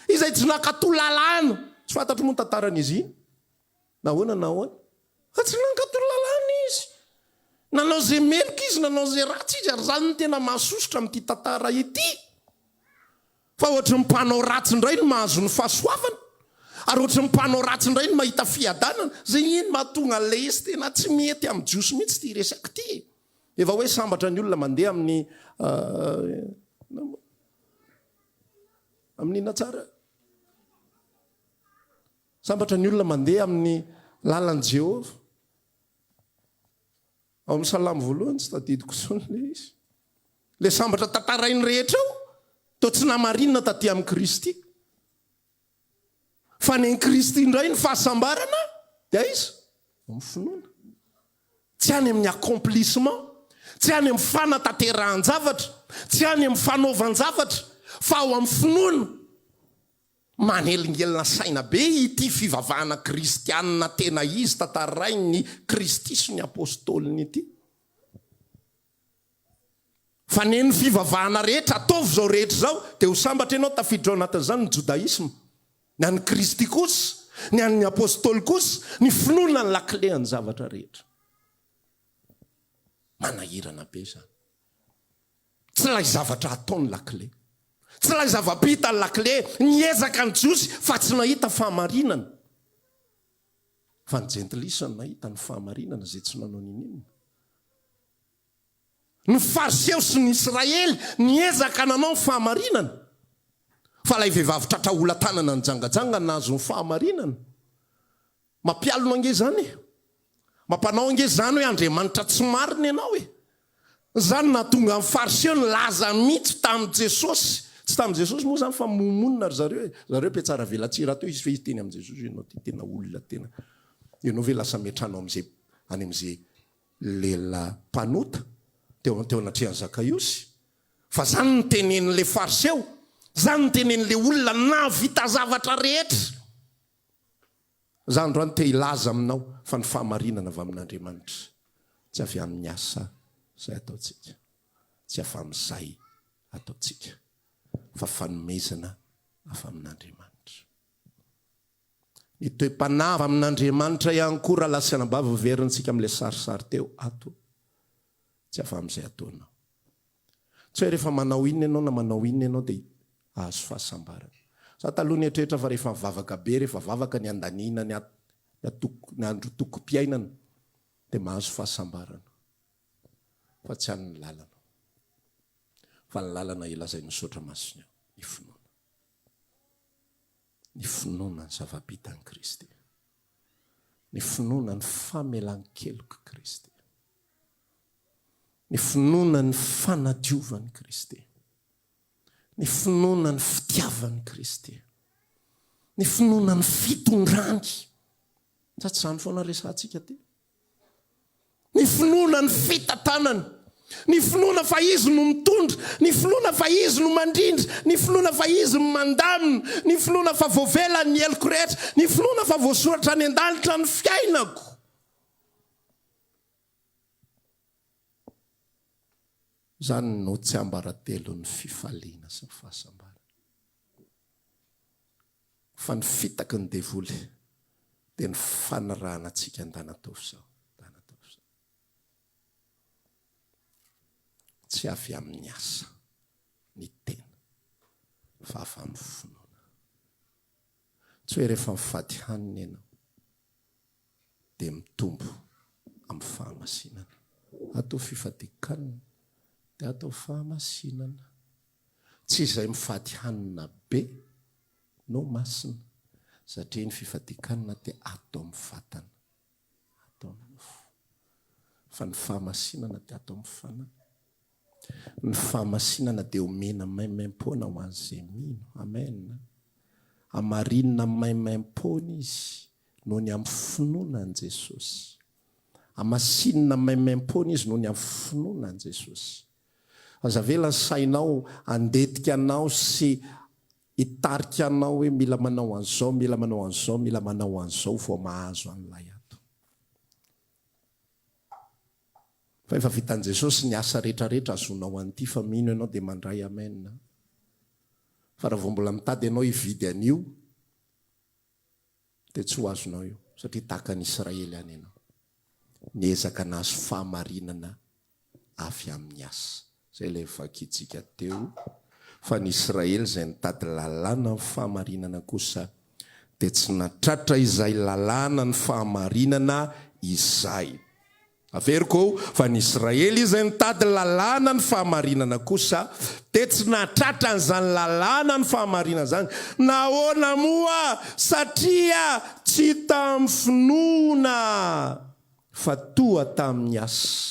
izay tsy nakatolalana. Tsy fantatro moa tantaran'izy iny. Nahoana. Tsy nakatolalana izy. Nanao zay meloka izy, nanao zay ratsy izy, ary zany no tena mahasosotra amin'ity tantara ity. Fa ohatry ny mpanao ratsy indray no mahazo ny fahasoavana. Ary ohatry ny mpanao ratsy indray no mahita fiadanana. Zay iny mahatonga lesy tena tsy mety amin'ny jiosy mihitsy ty resaka ty. Efa hoe sambatra ny olona mandeha amin'ny inona tsara? Sambatra ny olona mandeha amin'ny lalan'i Jehova. Ao amin'ny salamo voalohany tsy tadidiko sony le izy. Le sambatra tantarainy rehetra eo. Tao tsy namarinina taty amin'ny Kristy. Fa ny Kristy indray ny fahasambarana dia izy amin'ny finoana. Tsy any amin'ny accomplissement, tsy any amin'ny fanatanterahn-javatra, tsy any amin'ny fanaovan-javatra, fa ao amin'ny finoana. Manelingelina saina be ity fivavahana kristianina tena izy tantarainy Kristy sy ny apôstôliny ity. Fa ny fivavahana rehetra ataovy zao rehetra zao dia ho sambatra ianao tafiditra ao anatin'izany ny jodaisma. Ny an'ny Kristy kosa, ny an'ny apôstôly kosa, ny finoana ny lakle ny zavatra rehetra. Manahirana be zany. Tsy lay zavatra ataony lakle. Tsy lay zava-pita ny lakle, niezaka ny jiosy fa tsy nahita fahamarinana. Fa ny jentilisa no nahita ny fahamarinana zay tsy nanao ninina. Ny fariseo sy ny Israely niezaka nanao ny fahamarinana. Fa lay vehivavy tratra ola-tanana ny jangajanga nahazo ny fahamarinana. Mampialona ange zany e. Mampanao ange zany hoe Andriamanitra tsy marina ianao e. Zany nahatonga ny fariseo ny laza mihitsy tamin'i Jesosy. Tsy tamin'i Jesosy moa zany fa momonina ry zareo. Zareo pe tsara velatsira teo izy fe izy teny amin'i Jesosy ianao ty tena olona tena. Ianao ve lasa metrano amin'izay any amin'izay lela mpanota teo anatrehan'i Zakaiosy. fa zany ny tenen'le fariseo, zany ny tenen'le olona na vita zavatra rehetra. Zany androany te ilaza aminao fa ny fahamarinana avy amin'Andriamanitra tsy avy amin'ny asa izay ataontsika, tsy avy amin'izay ataontsika, fa fanomezana avy amin'Andriamanitra. Ny toe-panahy avy amin'Andriamanitra ihany koa raha lasianam-bava hoverintsika amin'ilay sarisary teo ato, tsy avy amin'izay ataonao. Tsy hoe rehefa manao inona ianao na manao inona ianao dia ahazo fahasambarana. Za taloha ny eritreretra fa rehefa mivavaka be, rehefa vavaka ny andaniana ny andro tokom-piainana dia mahazo fahasambarana. Fa tsy han'ny lalana. Fa ny lalana ilazay misaotra masina ny finoana. Ny finoana ny zava-bitan'i Kristy. Ny finoana ny famelan-keloko Kristy. Ny finoana ny fanadiovan'i Kristy. Ny finoana ny fitiavan'i Kristy. Ny finoana ny fitondrany. Sa tsy zany foana resantsika ty. Ny finoana ny fitantanana. Ny finoana fa izy no mitondra. Ny finoana fa izy no mandrindra. Ny finoana fa izy no mandamina. Ny finoana fa voavela ny eloko rehetra. Ny finoana fa voasoratra ny an-danitra ny fiainako. Zany no tsy ambaratelo ny fifaliana sy ny fahasambarana. Fa ny fitaky ny devoly dia ny fanarahana antsika an-danatao zao. Tsy avy amin'ny asa ny tena, fa avy amin'ny finoana. Tsy hoe rehefa mifady hanina ianao dia mitombo amin'ny fahamasinana. Atao fifadikanina dia atao fahamasinana. Tsy izay mifady hanina be no masina, satria ny fifadikanina dia atao amin'ny vatana, atao amin'ny mofo. Fa ny fahamasinana dia atao amin'ny fanahy. Ny fahamasinana dia omena maimaim-poana ho an'izay mino. Amen. Amarinina maimaim-poana izy noho ny amin'ny finoana an' Jesosy. Amasinina maimaim-poana izy noho ny amin'ny finoana an' Jesosy. Aza vela ny sainao andetika anao sy hitarika anao hoe mila manao an'izao, mila manao an'izao, mila manao an'izao vao mahazo an'ilay ato. Fa efa vitan'i Jesosy ny asa rehetrarehetra azonao an'ity, fa mino ianao dia mandray amen. Fa raha vao mbola mitady ianao hividy an'io dia tsy ho azonao io, satria tahaka ny Israely any ianao. Niezaka nahazo fahamarinana avy amin'ny asa. Zay ilay vakitsika teo. Fa ny Israely izay nitady lalàna ny fahamarinana kosa dia tsy natratra izay lalàna ny fahamarinana izay. Averiko, fa ny Israely izay nitady lalàna ny fahamarinana kosa dia tsy natratra an'izany lalàna ny fahamarinana zany. Nahoana moa? Satria tsy tamin'ny finoana fa toa tamin'ny asa.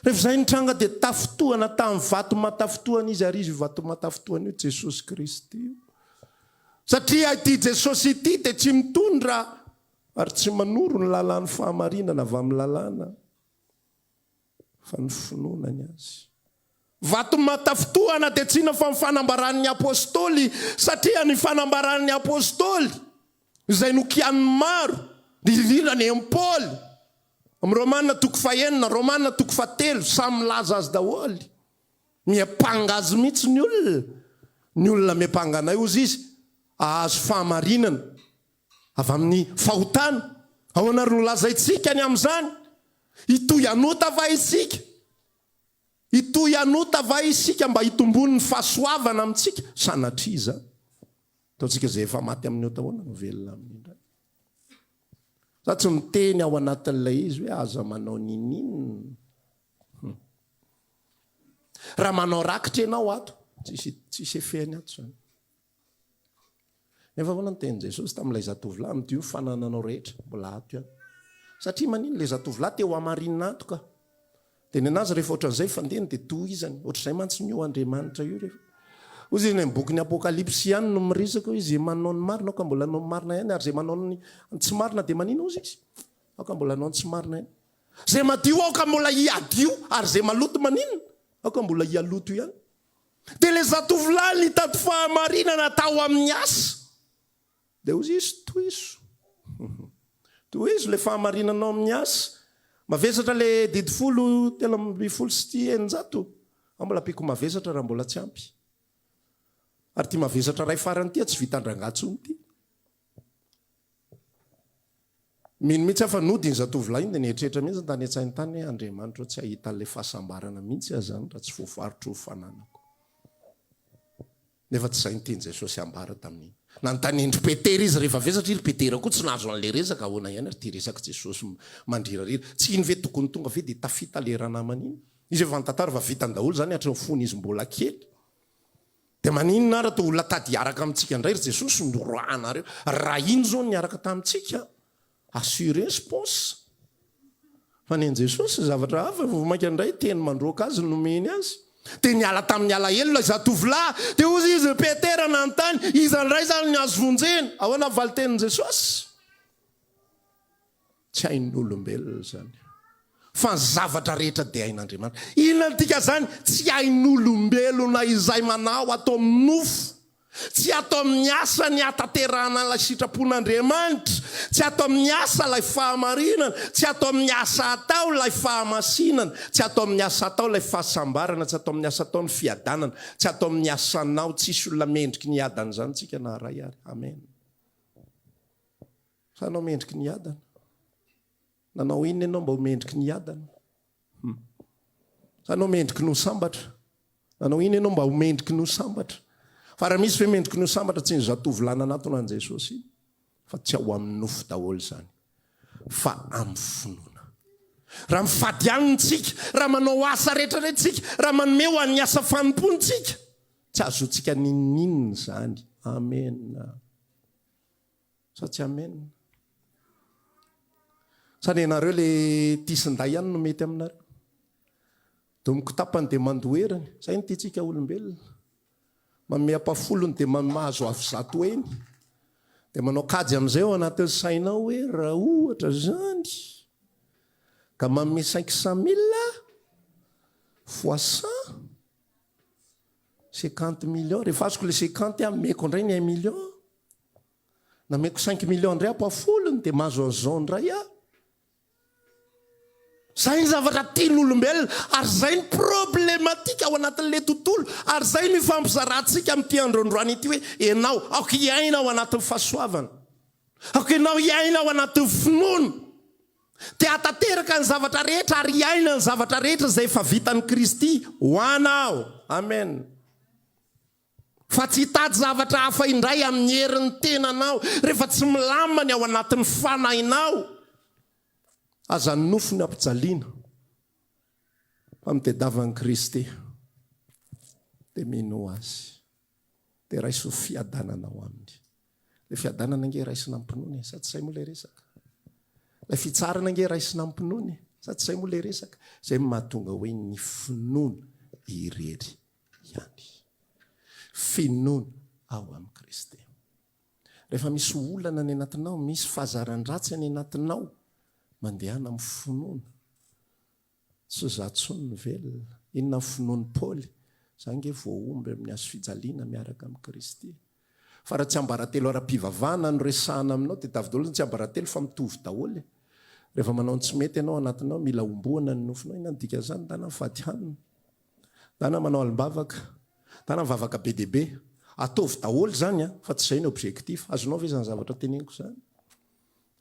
Rehefa izay nitranga dia tafotoana tamin'ny vato matafotoana izy, ary izy vato matafotoana io Jesosy Kristy. Satria ity Jesosy ity dia tsy mitondra ary tsy manoro ny lalàna fahamarinana avy amin'ny lalàna, fa ny finoanany azy. Vato matafotoana dia tsy na fa ny fanambaran'ny apôstôly, satria ny fanambaran'ny apôstôly izay nokian'ny maro, indrindra ny Paoly. Amin'ny Romanina toko 9, Romanina toko 7, samy laza azy daholy. Miapanga azy mihitsy ny olona. Ny olona miapanga anay ozy izy, ahazo fahamarinana avy amin'ny fahotana. Ahoana ry no lazaitsika ny amin'izany? Itoy anota va isika? Itoy anota va isika mba hitombony ny fahasoavana amintsika? Sanatriza. Ataontsika izay efa maty amin'ny ota hoana no velona amin'ny indray. Za tsy miteny ao anatin'ilay izy hoe aza manao ninino. Raha manao rakitra ianao ato, tsisy efeny ato zany. Nefa foana ny tenin' Jesosy tamin'ilay zatovolahy midio fanananao rehetra, mbola ato ihany. Satria manino ilay zatovolahy teo amarinina ato ka. Dia ny anazy rehefa ohatran'izay fandehany dia tohizany. Ohatr'izay mantsy ny io Andriamanitra io rehefa. Ozy izy ny boky ny Apokalipsy ihany no mirisaka hoe izy manao ny marina, ka mbola anao ny marina ihany, ary izay manao ny tsy marina dia manino ozy izy? Ka mbola anao ny tsy marina ihany. Zay madio ao ka mbola hiadio, ary zay maloto manino? Aka mbola ialoto ihany. Dia ilay zatovolahy nitady fahamarinana tao amin'ny asa. Dia hozy izy toizo. Toizo ilay fahamarinanao amin'ny asa. Mavesatra ilay didifolo telo amby folo sy ty eninjato. Mbola ampiko mavesatra raha mbola tsy ampy. Ary ty mavesatra ray farany ty tsy vita andrangatsony ty. Mino mihitsy afa nodiny zatovolahy iny dia nietrehitra mihitsy tany an-tsainy tany hoe Andriamanitra tsy ahita an'ilay fahasambarana mihitsy aho zany raha tsy voafarotro ho fananako. Nefa tsy izay niteny Jesosy ambara tamin'iny. Nanontaniandry Petera izy rehefa vesatra iry Petera koa tsy nahazo an'ilay resaka ahoana ihany ary ty resaka Jesosy mandrirarira. Tsy iny ve tokony tonga ve dia tafita ilay raha namana iny. Izy efa nitantara fa vitany daholo zany hatry ny fony izy mbola kely. Dia maninona raha olona tady hiaraka amintsika indray ry Jesosy ndoroanareo. Raha iny zao niaraka tamintsika. Assurance pense. Fa ny Jesosy zavatra hafa vomaika indray teny mandroaka azy nomeny azy. Dia niala tamin'ny alahelo ilay zatovolahy. Dia hozy izy Petera nanontany, izy indray zany ny azo vonjeny. Ahoana valitenin'i Jesosy? Tsy hain'olombelona zany. Fa ny zavatra rehetra dia hain'Andriamanitra. Inona tika zany? Tsy hain'olombelona izay manao atao amin'ny nofo. Tsy atao amin'ny asa ny ataterana ilay sitrapon'Andriamanitra. Tsy atao amin'ny asa ilay fahamarinana. Tsy atao amin'ny asa atao ilay fahamasinana. Tsy atao amin'ny asa atao ilay fahasambarana. Tsy atao amin'ny asa atao ny fiadanana. Tsy atao amin'ny asanao. Tsisy olona mendriky ny adana zany tsika na ray ary. Amen. Sanao mendriky ny adana. Nanao inona ianao mba ho mendriky ny adana? Sanao mendriky no sambatra. Nanao inona ianao mba ho mendriky no sambatra? Fa raha misy fe mendriky no sambatra tsy ny zatovolahy nanatona an Jesosy iny. Fa tsy ao amin'ny nofo daholo zany. Fa amin'ny finoana. Raha mifady ihany tsika, raha manao asa rehetra tsika, raha manome ho an'ny asa fanompontsika, tsy azotsika ninninina zany. Amen. Sa tsy amen? Sany ianareo le tisinday ihany no mety aminareo. Domoko tapany dia mandoherany. Zay ny tiantsika olombelona. Manome ampafolony dia mahazo avy zato eny. Dia manao kajy amin'izay ao anatin'ny sainao hoe raha ohatra zany ka manome 500 000 fois 100 50 millions. Rehefa azoko le 50 ameko indray ny 1 million. Nameko 5 millions indray ampafolony dia mahazo an'izao indray aho. Zay ny zavatra tian'olombelona, ary zay ny problematika ao anatin'ilay tontolo, ary zay ny fampizarantsika amin'ity androandroany ity hoe ianao aoka hiaina ao anatin'ny fahasoavana, aoka ianao hiaina ao anatin'ny finoana, dia hatateraka ny zavatra rehetra ary hiaina ny zavatra rehetra izay efa vitan'i Kristy ho anao. Amen. Fa tsy hitady zavatra hafa indray amin'ny herin'ny tenanao rehefa tsy milamany ao anatin'ny fanahinao. Aza ny nofo ny ampijaliana fa mitadiavan'i Kristy dia mino azy dia raiso fiadanana ao aminy. Ilay fiadanana nge raisina ampinony sa tsy izay moa ilay resaka? Ilay fitsarana nge raisina ampinony sa tsy izay moa ilay resaka? Izay mahatonga hoe ny finoana irery ihany. Finoana ao amin'ny Kristy. Rehefa misy olana ny anatinao, misy fahazaran-dratsy ny anatinao, mandehana amin'ny finoana. Tsy zatsony ny velona. Inona ny finoan'i Paoly? Zany nge voaomby amin'ny hazo fijaliana miaraka amin'ny Kristy. Fa raha tsy ambaratelo ara-pivavahana no resahana aminao dia davidolo tsy ambaratelo fa mitovy daholo. Rehefa manao ny tsy mety ianao anatinao, mila omboana ny nofinao. Inona ny dika zany? Dana mivady hanina, dana manao alim-bavaka, dana mivavaka be dia be. Ataovy daholo zany fa tsy izay ny objectif. Azonao ve zany zavatra teneniko zany?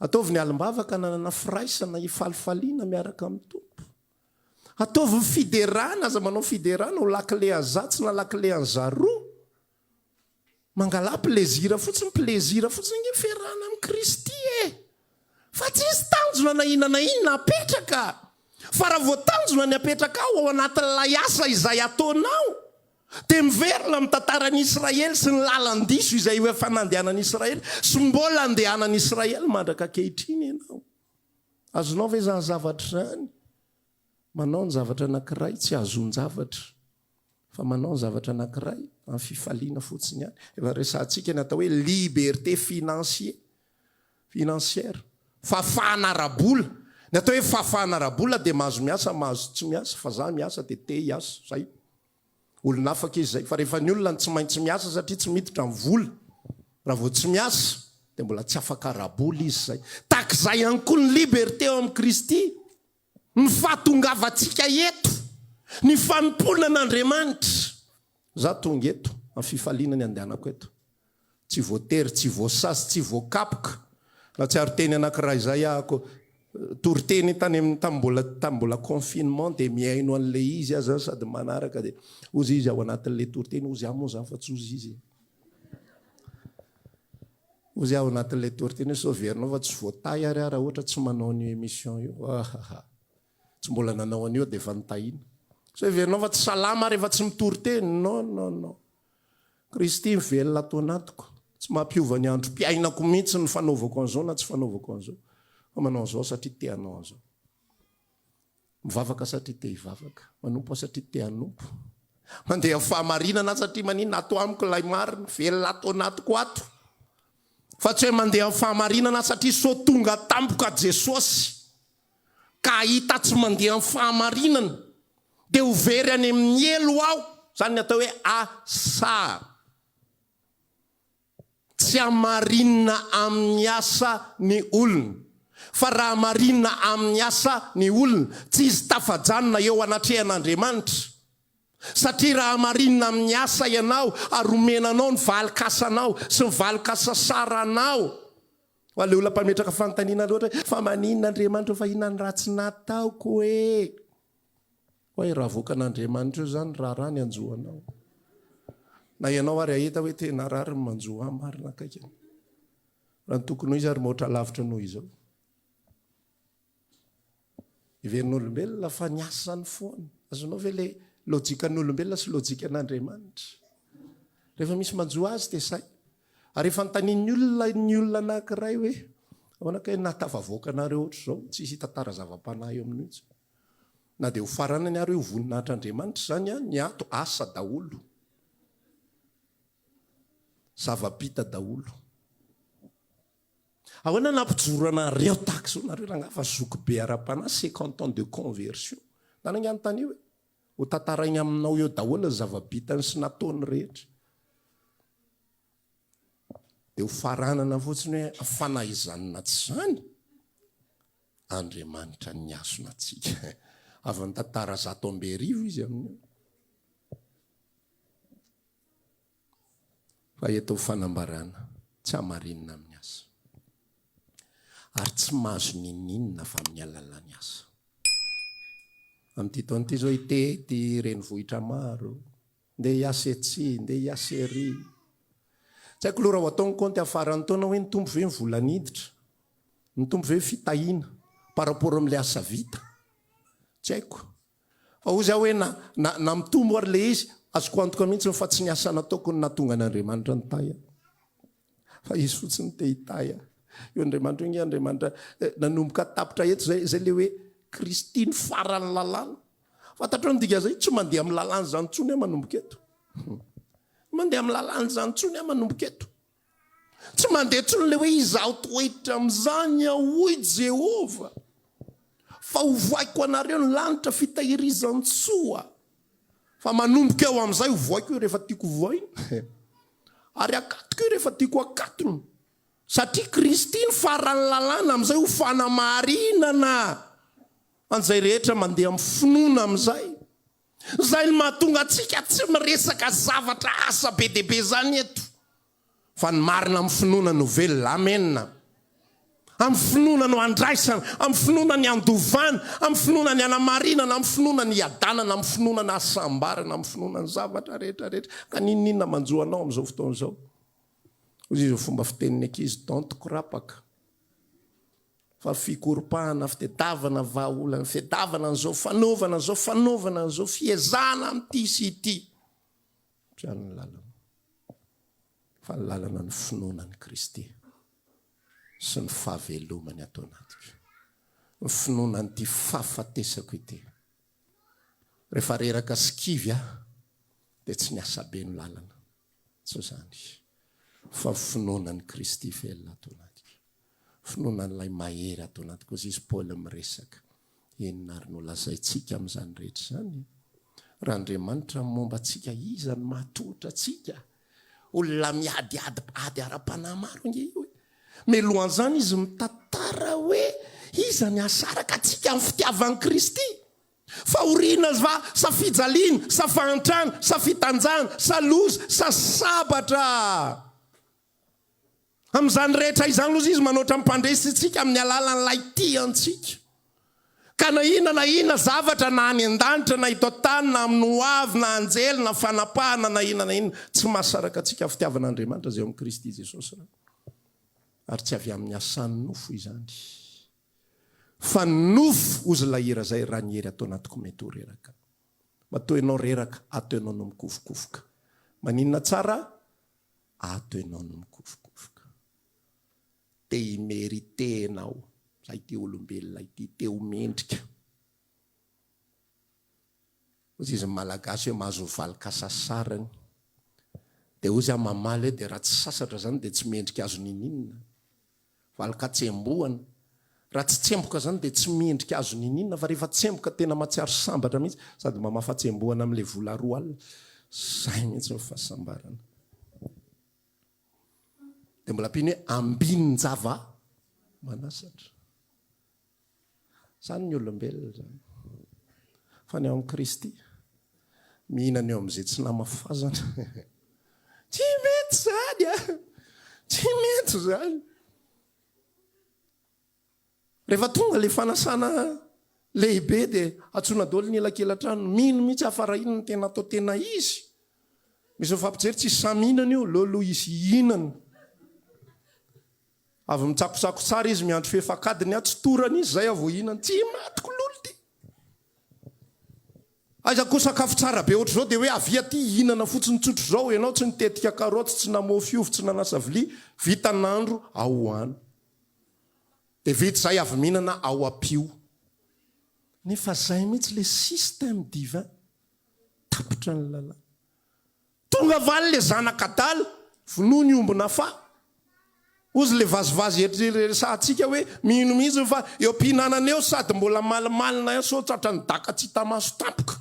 Ataovy ny alim-bavaka nanana firaisana ifalifaliana miaraka amin'ny tompo. Ataovy ny fiderana, aza manao fiderana ho lakile azatsy na lakile anzaroa. Mangala plezira fotsiny nge ferana amin'ny Kristy fa tsy isy tanjona na inona na inona apetraka. Fa raha vao tanjona ny apetraka ao anatin'ilay asa izay ataonao, dia miverina amin'ny tantaran'i Israely sy ny lalan-diso izay efa nandehanan'i Israely sy mbola andehanan'i Israely mandraka ankehitriny ianao. Azonao ve zany zavatra zany? Manao ny zavatra anankiray tsy azony zavatra, fa manao ny zavatra anankiray amin'ny fifaliana fotsiny ihany. Efa resantsika ny atao hoe liberté financière, fahafahana ara-bola. ny atao hoe fahafahana rabola dia mahazo miasa mahazo tsy miasa fa za miasa dia te hiasa zay olona afaka izy zay fa rehefa ny olona ny tsy maintsy miasa satria tsy miditra ny vola raha vao tsy miasa dia mbola tsy afaka rabola izy zay takizay ihany koa ny liberté ao amin'ny Kristy ny fahatongavantsika eto ny fanompoana an'Andriamanitra za tonga eto amin'ny fifaliana ny andehanako eto tsy voatery tsy voasasy tsy voakapoka raha tsy ary teny anankiray izay ahako toriteny tany tambola confinement dia miaino an'le izy aza sady manaraka dia ozy izy ao anatin'le toriteny ozy aho moa zany fa tsy ozy izy ozy ao anatin'le toriteny sauverinao fa tsy voatay ary raha ohatra tsy manao ny émission io tsy mbola nanao an'io dia efa nitahina sauverinao fa tsy salama rehefa tsy mitoriteny non Kristy mivelona ato anatiko tsy mampiova ny andro mpiainako mihitsy ny fanaovako an'izao na tsy fanaovako an'izao fa manao an'izao satria te hanao an'izao mivavaka satria te hivavaka manompo satria te hanompo mandeha amin'ny fahamarinana satria manina ato amiko lay marina velona ato anatiko ato fa tsy hoe mandeha amin'ny fahamarinana satria so tonga tampoka Jesosy ka hita tsy mandeha amin'ny fahamarinana dia ho very any amin'ny elo aho zany ny atao hoe asa tsy hamarinana amin'ny asa ny olona fa raha marinana amin'ny asa ny olona tsy izy tafajanona eo anatrehan'Andriamanitra satria raha marinana amin'ny asa ianao aromenanao ny valikasanao sy ny valikasa saranao ho ale olona mpametraka fanontaniana loatra fa maninona Andriamanitra fa inona ny ratsy nataoko hoe raha voaka an'Andriamanitra io zany raha raha ny anjohanao na ianao ary ahita hoe tena rary ny manjoha marina akaikany raha ny tokony izy ary maotra lavitra noho izao iverin'olombelona fa ny asany foana azonao ve le lojika n'olombelona sy lojika an'Andriamanitra rehefa misy manjoha azy dia say ary efa notaniany olona anankiray hoe ahoana ka natafavoaka anareo ohatra zao tsy hisy tantara zava-panahy eo amin'io na dia ho faranany ary ho voninahitran'Andriamanitra zany ny ato asa daholo zava-bita daholo ahoana nampijorana reo tahak'izao nareo raha ngafa zoky be ara-panahy 50 ans de conversion nanany anontany hoe ho tantarainy aminao eo daholo ny zava-bitany sy nataony rehetra dia ho faranana fotsiny hoe fanaizanina tsy zany Andriamanitra ny asona tsika avy ny tantara 100 izy amin'io fa eto fanambarana tsy hamarinina amin'ny asa ary tsy mahazo ninina fa amin'ny alalany asa amin'ity taona ity zao itety renivohitra maro ndeha hiasa etsy ndeha hiasa ery tsy haiko loha raha ho ataony konty afarany taona hoe ny tombo ve mivolaniditra ny tombo ve fitahiana par rapport amin'le asa vita tsy haiko fa ozy aho hoe na mitombo ary le izy azoko antoka mihitsy fa tsy ny asa nataoko ny natonga an'Andriamanitra ny tay fa izy fotsiny te hitay io Andriamanitra io Andriamanitra nanomboka tapitra eto zay le hoe Kristy ny farany lalàna fantatrao ny dika zay tsy mandeha amin'ny lalàna zany ntsony manomboka eto mandeha amin'ny lalàna zany ntsony manomboka eto tsy mandeha tsony le hoe izaho toetra amin'izany ahoy Jehova fa ho voaiko anareo ny lanitra fitahirizan-tsoa fa manomboka eo amin'izay ho voaiko io rehefa tiako voaina ary akatoko io rehefa tiako akatony satria Kristy ny farany lalàna amin'izay ho fanamarinana an'izay rehetra mandeha amin'ny finoana amin'izay zay ny mahatonga antsika tsy miresaka zavatra asa be deaibe zany eto fa ny marina amin'ny finoana no velona amenna amin'ny finoana no andraisana amin'ny finoana ny andovana amin'ny finoana ny anamarinana amin'ny finoana ny adanana amin'ny finoana ny asambarana amin'ny finoana ny zavatra rehetrarehetra ka ninina manjohanao amin'izao fotoana izao ozy izy fomba fiteniny ankizy dantiko rapaka fa fikoropahana fitadiavana vahaolana fitadiavana an'izao fanaovana an'izao fiezana amin'ity sy ity triano ny lalana fa ny lalana ny finoanan'i Kristy sy ny fahavelomany atao anatiko ny finoanan'ity fahafatesako ity rehefa reraka sikivy dia tsy ny asa be ny lalana tsy zany fa finoanan'i Kristy velona atao anatiko finoana n'ilay mahery ato anaty koa izy Paoly miresaka enina ary no lazaintsika amin'izany rehetra zany raha Andriamanitra momba antsika iza ny mahatohitra antsika olona miadiady ara-panahy maro nge io melohan'izany izy mitantara hoe iza ny asaraka antsika amin'ny fitiavan'i Kristy fa oriana va sa fijaliana sa fahantrana sa fitanjana sa loza sa sabatra amin'izany rehetra izany loza izy manoatra mimpandresitsika amin'ny alalan'ilay tiantsika ka na inona zavatra na any an-danitra na ito tany na amin'ny hoavy na anjely na fanapahana na inona tsy mahasaraka antsika fitiavan'Andriamanitra zay amin'ny Kristy Jesosy ary tsy avy amin'ny asany nofo izany fa nofo ozy lahira zay raha ny hery atao anatiko mety ho reraka matoa ianao reraka ato ianao no mikofokofoka maninona tsara ato ianao no mikofokofoka te imerite enao zay te olombelona ity te homendrika ozy izy malagasy hoe mahazo valika sasarany de ozy mamaly hoe de raha tsy sasatra zany de tsy mendrika azo nininina valika tsembohana raha tsy tsemboka zany de tsy mendrika azo nininina fa rehefa tsemboka tena matsiaro sambatra mihitsy sady mamafa-tsembohana amin'le vola roa alina zay mihitsy ny fahasambarana de mbola ampiny hoe ambinin-java manasatra zany ny olombelona zany fa ny ao amin'ny Kristy mihinana eo amin'izay tsy namafazana tsy mety zany tsy mety zany rehefa tonga le fanasana lehibe de atsona daholo ny elakelan-trano mino mihitsy afarahina ny tena atao tena izy misy fampijery tsy saminana io lolo izy hinana avy mitsakosako tsara izy miandro fefakadiny tsy torana izy zay avo hinana tsy matiko lolo ty aiza ko sakafo tsara be ohatr' zao de hoe avia ty hinana fotsiny tsotro zao ianao tsy nitetika karoty tsy namofy ovy tsy nanasa vilia vitanandro ao any de vita zay avy mihinana ao apio nefa zay mihitsy le système divin tapitra ny lalàna tonga valy le zanakadala vonoa ny ombona fa ozy le vazivazy ereresahantsika hoe mino mihitsy fa eo mpihinanana eo sady mbola malimalina eo so tratra ny daka tsy hitamaso tampoka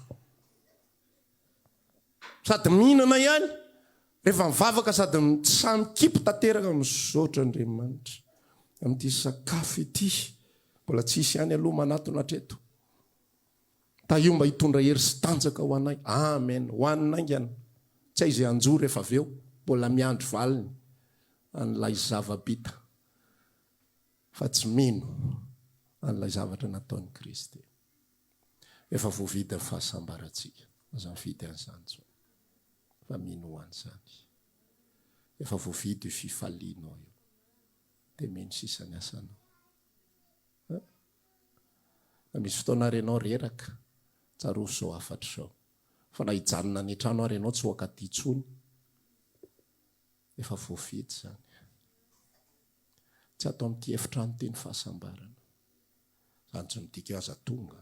sady mihinana ihany rehefa mivavaka sady samy kipo tanteraka mizotra Andriamanitra amin'ity sakafo ity mbola tsisy ihany aloha manatona hatreto ta io mba hitondra hery sy tanjaka ho anay amen ho aninaingana tsy hay izay anjo rehefa avy eo mbola miandro valiny an'ilay zava-bita fa tsy mino an'ilay zavatra nataon'i Kristy efa voavidy ny fahasambarantsika aza mividy an'izany fa mino ho an'izany efa voavidy io fifalianao io de mino sisany asanao na misy fotoana arenao reraka tsaroso zao afatra zao fa na hijanona ny trano arenao tsy hoakaty intsony efa voavidy zany tsy atao amin'ity efitrano ty ny fahasambarana zany tsy midika aza tonga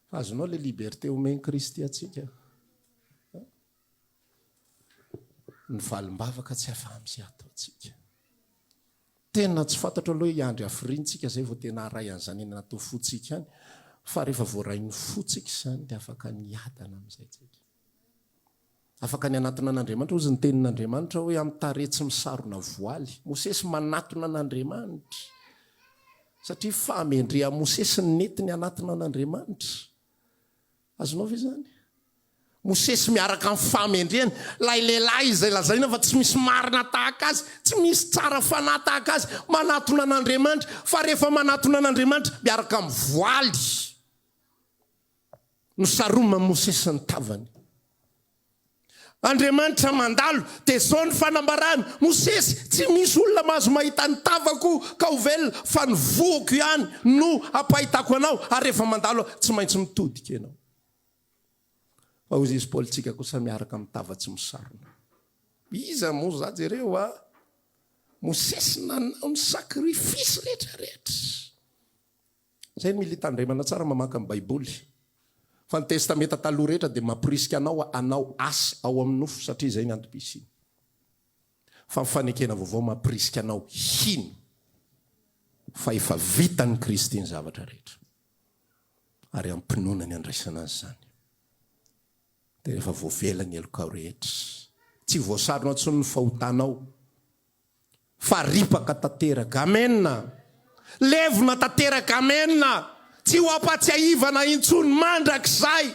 fa azonao le liberté omeny Kristy atsika ny valim-bavaka tsy afa-misy atao atsika tena tsy fantatra aloha iandry afirintsika zay vao tena aray an'izany eny natao fotsika any fa rehefa voarain'ny fotsika zany de afaka niadana amin'izay tsika afaka ny anatona an'Andriamanitra ozy ny tenin'Andriamanitra hoe amin'ny taretsy misarona voaly Mosesy manatona an'Andriamanitra satria fahamendrea Mosesy nety ny anatona an'Andriamanitra azonao ve zany Mosesy miaraka amin'ny fahamendreany lay lehilahy izay lazaina fa tsy misy marina tahaka azy tsy misy tsara fanahy tahaka azy manatona an'Andriamanitra fa rehefa manatona an'Andriamanitra miaraka amin'ny voaly no saroma Mosesy ny tavany Andriamanitra mandalo de zao ny fanambarany Mosesy tsy misy olona mahazo mahita ny tavako ka ho velona fa ny voako ihany no ampahitako anao ary rehefa mandalo tsy maintsy mitodika ianao fa ozy izy Paoly tsika kosa miaraka mitava tsy misarona iza moa za jereo Mosesy nanao ny sakrifisy rehetrarehetra zay mila hitandremana tsara mamaka amin'ny Baiboly fa ny testamenta taloha rehetra de mampirisika anao asa ao amin'ny nofo satria zay ny antom-pisiny fa mifanekena vaovao mampirisika anao hino fa efa vitany Kristy ny zavatra rehetra ary ampinoana ny andraisana azy zany. Dia rehefa voavelany elokao rehetra tsy voasarona ntsony ny fahotanao fa ripaka tanteraka. Amenna. Levona tanteraka. Amenna. Tsy ho ampatsiahivana intsony mandrakizay.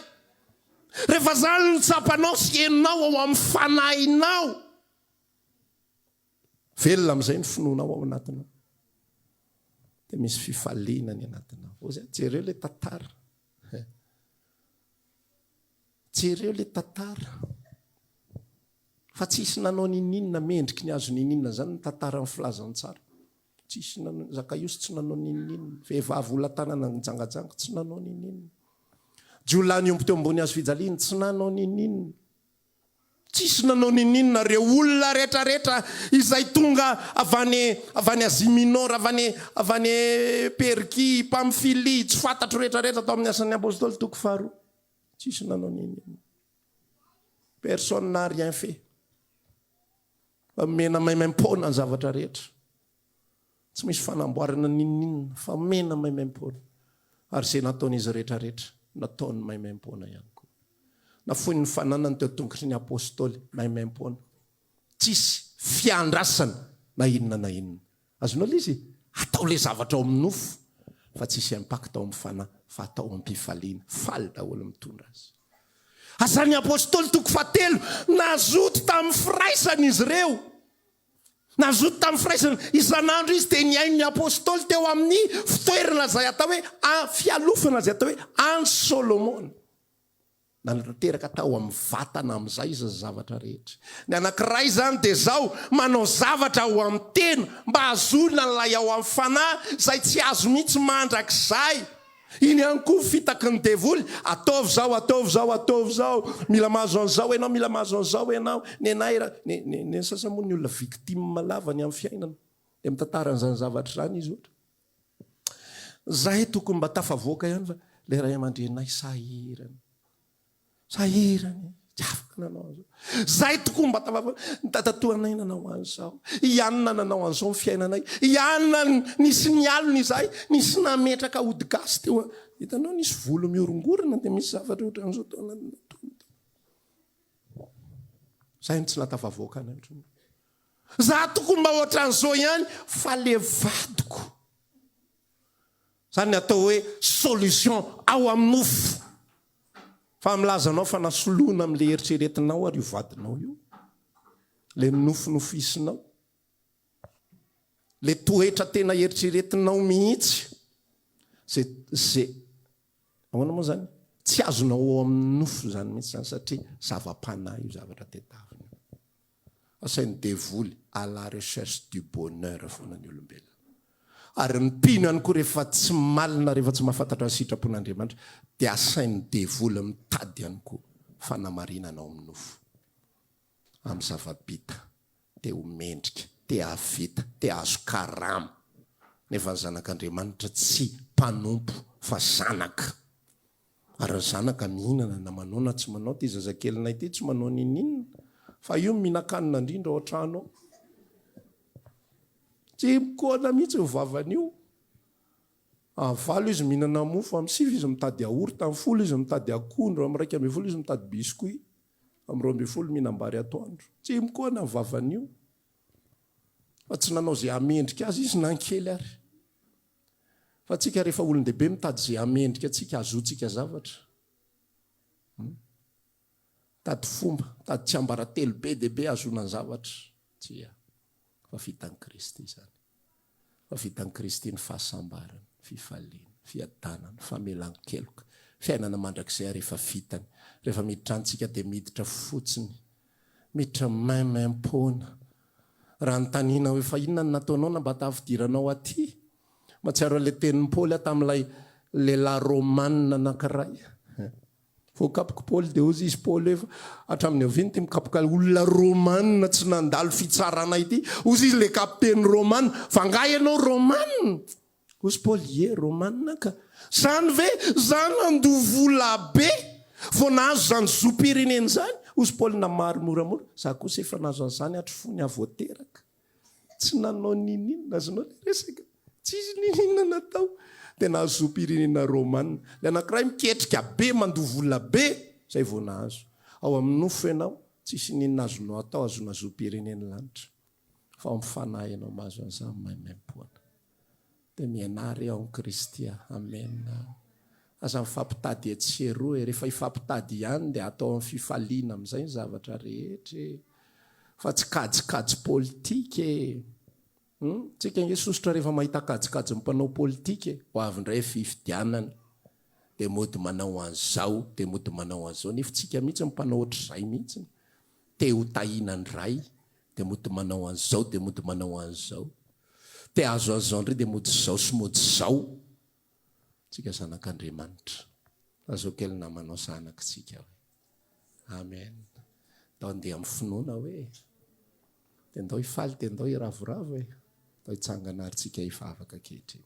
Rehefa zany ny tsapanao sy henonao ao amin'ny fanahinao, velona amin'izay ny finoanao ao anatinao. Dia misy fifaliana ny anatinao. Jereo le tantara. Jereo le tantara. Fa tsisy nanao nininina mendriky ny azo nininina zany ny tantara ny filazany tsara. Tsisy nanao Zakaiosy tsy nanao nininina. Vehivavy ola-tanana nijangajanga tsy nanao nininina. Jiolany omby teo ambony hazo fijaliana tsy nanao nininina. Tsisy nanao nininina reo olona rehetrarehetra izay tonga avany Asia Minora, avany Perky, Pamfily, tsy fantatro rehetrarehetra tao amin'ny asan'ny apôstôly toko faharoa. Tsisy nanao nininina. Personne n'a rien fait. Fa mena maimaimpona ny zavatra rehetra. Tsy misy fanamboarana nininina fa mena maimaimpona. Ary izay nataon'izy rehetrarehetra nataony maimaimpona ihany koa. Na foiny ny fananany teo tongotry ny apôstôly maimaimpona. Tsisy fiandrasana na inona. Azonao izy atao le zavatra ao amin'ny nofo fa tsisy impact ao amin'ny fanahy fa atao am-pifaliana. Faly daholo mitondra azy. Azany apôstôly toko fahatelo nazoto tamin'ny firaisana izy ireo. Nazoto tamin'ny firaisana isan'andro izy dia niainy ny apôstôly teo amin'ny fitoerana izay atao hoe fialofana izay atao hoe an'ny Solomona. Nanatanteraka tao amin'ny vatana amin'izay izy zavatra rehetra. Ny anankiray zany dia zao manao zavatra ao amin'ny tena mba hazolona n'ilay ao amin'ny fanahy izay tsy azo mihitsy mandrakizay. Iny ihany koa fitaky ny devoly. Ataovy zao. Mila mahazo an'izao ianao, mila mahazo an'izao ianao. Ny sasa moa ny olona victime malava ny amin'ny fiainana. Dia mitantarany zany zavatra zany izy ohatra. Zahay tokony mba tafavoaka ihany fa le ray aman-drenay sahirany. Tsy afaka nanao an'izao. Zahay tokony mba tafavoaka. Tatatoanay nanao an'izao. Ianona nanao an'izao ny fiainanay. Ianona nisy nialony izahay. Nisy nametraka odigasy teo. Hitanao nisy volo miorongorona dia misy zavatra ohatra an'izao tao anatin'ny tony. Zahay tsy natafavoaka anay. Zahay tokony mba ohatra an'izao ihany fa le vadiko. Zany atao hoe solution ao amin'ny nofo. Fa milazanao fa nasoloana amin'le eritreretinao ary io vadinao io. Le nofinofisinao. Le toetra tena eritreretinao mihitsy. Zay ahoana moa zany? Tsy azonao ao amin'ny nofo zany mihitsy zany satria zava-panahy io zavatra tetavina. Asain'ny devoly à la recherche du bonheur foana ny olombelona. Ary ny mpino ihany koa rehefa tsy malina, rehefa tsy mahafantatra ny sitrapon'Andriamanitra dia asain'ny devoly mitady ihany koa fanamarinana ao amin'ny nofo. Amin'ny zava-bita, te ho mendrika, te havita, te hazo karama. Nefa ny zanak'Andriamanitra tsy mpanompo fa zanaka. Ary ny zanaka mihinana na manao na tsy manao, ty zazakelinay ty tsy manao nininina. Fa io mihinan-kanina indrindra ao an-trano ao. Tsy mikoana mihitsy ny vavany io. Amin'ny valo izy mihinana mofo, amin'ny sivy izy mitady yaourt, amin'ny folo izy mitady akondro, amin'ny raika ambin'ny folo izy mitady biscuit, amin'ny roa ambin'ny folo mihinam-bary atoandro. Tsy mikoana ny vavany io. Fa tsy nanao izay hamendrika azy izy nankely ary. Fa tsika rehefa olon-dehibe mitady izay hamendrika atsika, azotsika zavatra. Tady fomba, tady tsy ambaratelo be dia be azonany zavatra. Tsia. Fa vitan'ny Kristy izany. Fa vitan'ny Kristy ny fahasambarana, fifaliana, fiadanana, famelan-keloka, fiainana mandrakizay rehefa vitany. Rehefa miditra antsika dia miditra fotsiny, miditra maimaimpona. Raha ny tanina hoe fa inona ny nataonao na mba tafidiranao aty. Matsiaro ilay tenin'ny Paoly tamin'ilay lehilahy Romanina anankiray. Voakapoka Paoly dia ozy izy Paoly efa hatramin'ny aviany ty mikapoka olona Romanina tsy nandalo fitsarana ity. Ozy izy le kapiteny Romanina. Fa nga ianao Romanina. Ozy Paoly Romanina ka. Zany ve zany andovola be nahazo zany zopireneny zany ozy paolina maro moramora za kosa efa nazo an'izany hatro fony avoateraka tsy nanao nininona azonao le resaka tsisy nininona natao dia nahazo zopirenena romanina le anankiray miketrika be mandovola be zay vao nahazo ao amin'ny nofo ianao tsisy ninina azonao atao azona zopireneny lanitra fa mifanahy ianao mahazo an'izany maimaipoana dia mianary ao Kristia amen aza mifampitady etseroa rehefa ifampitady ihany dia atao amin'ny fifaliana amin'izay ny zavatra rehetra fa tsy kajikajy politika tsika nge sosotra rehefa mahita kajikajy mpanao politika ho avindray fifidianana dia mody manao an'izao dia mody manao an'izao nefa tsika mihitsy mpanao ohatr'izay mihitsy te ho tahinan ray dia mody manao an'izao dia mody manao an'izao te azo an'izao ndray dia mody zao sy mody zao tsika zanak'Andriamanitra azao kely namanao zanakitsika hoe amen ndao andeha amin'ny finoana hoe dia ndao hifaly dia ndao hiravoravo hoe ndao hitsangana ary tsika hifavaka kehitriny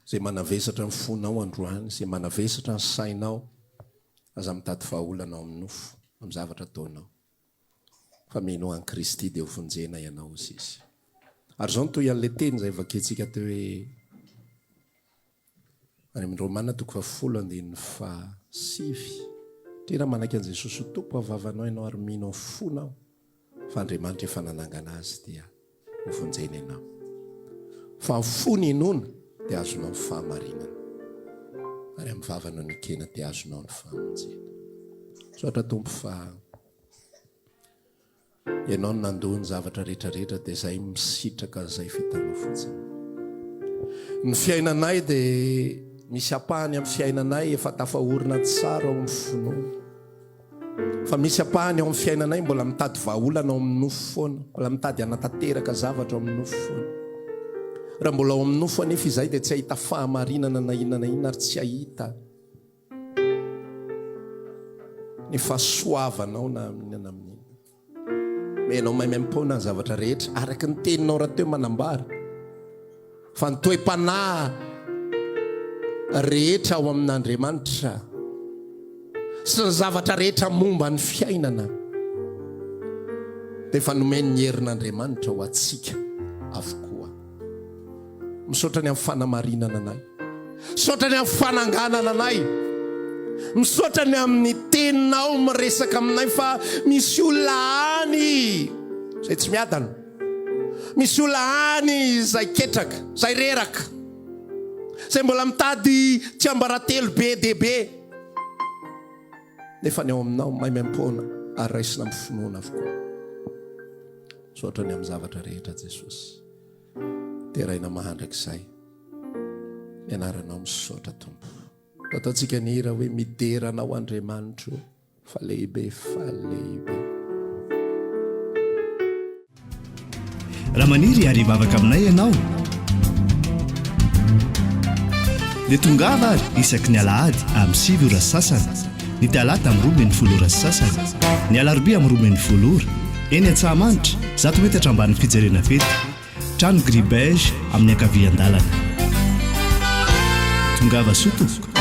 zay manavesatra ny fonao androany zay manavesatra ny sainao aza mitady vahaolanao amin'ny nofo amin'ny zavatra ataonao fa mino an'i Kristy dia ho vonjena ianao izy izy ary zao nitoy an'le teny zay vakentsika teo hoe any amin'ny Romana 10:7 tena manaiky an'izay Jesosy ho tompo havavanao ianao ary mino amin'ny fonao fa Andriamanitra efa nanangana azy dia ho vonjena ianao fa fony inona dia azonao ny fahamarinana ary amin'ny vavanao nikena dia azonao ny fahamonjena soatra tompo fa ianao no nandoha ny zavatra rehetrarehetra dia zay misitraka zay fitanao fotsiny ny fiainanay dia misy apahany amin'ny fiainanay efa tafahorina tsara ao amin'ny finoana fa misy apahany ao amin'ny fiainanay mbola mitady vahaolana ao amin'ny nofo foana mbola mitady hanatanteraka zavatra ao amin'ny nofo foana raha mbola ao amin'ny nofo anefa izay dia tsy ahita fahamarinana na inana ina ary tsy ahita ny fahasoavanao na amin'ina amin'ina menao maimaimpona ny zavatra rehetra araky ny teninao raha teo manambara fa ny toe-panahy rehetra ao amin'Andriamanitra sy ny zavatra rehetra momba ny fiainana dia efa nomeny ny herin'Andriamanitra ho atsika avokoa misaotra ny amin'ny fanamarinana anay misaotra ny amin'ny fananganana anay misaotra ny amin'ny teninao miresaka aminay fa misy olona any zay tsy miadana misy olona any zay ketraka zay reraka zay mbola mitady tsy ambaratelo be debe nefa ny ao aminao maimaimpona ary raisina amin'ny finoana avokoa misaotra ny amin'ny zavatra rehetra Jesosy teraina mahandrak'izay mianaranao misaotra tompo ataontsika ny hira hoe mideranao Andriamanitro fa lehibe raha maniry ary hivavaka aminay ianao dia tongava ary isaky ny alahady amin'ny 7 ora sasany ny talata amin'ny 12 ora sasany ny alarobia amin'ny 12 ora eny Antsahamanitra 100 metatra ambany fijerena fety trano gribege amin'ny ankavian-dalana tongava soto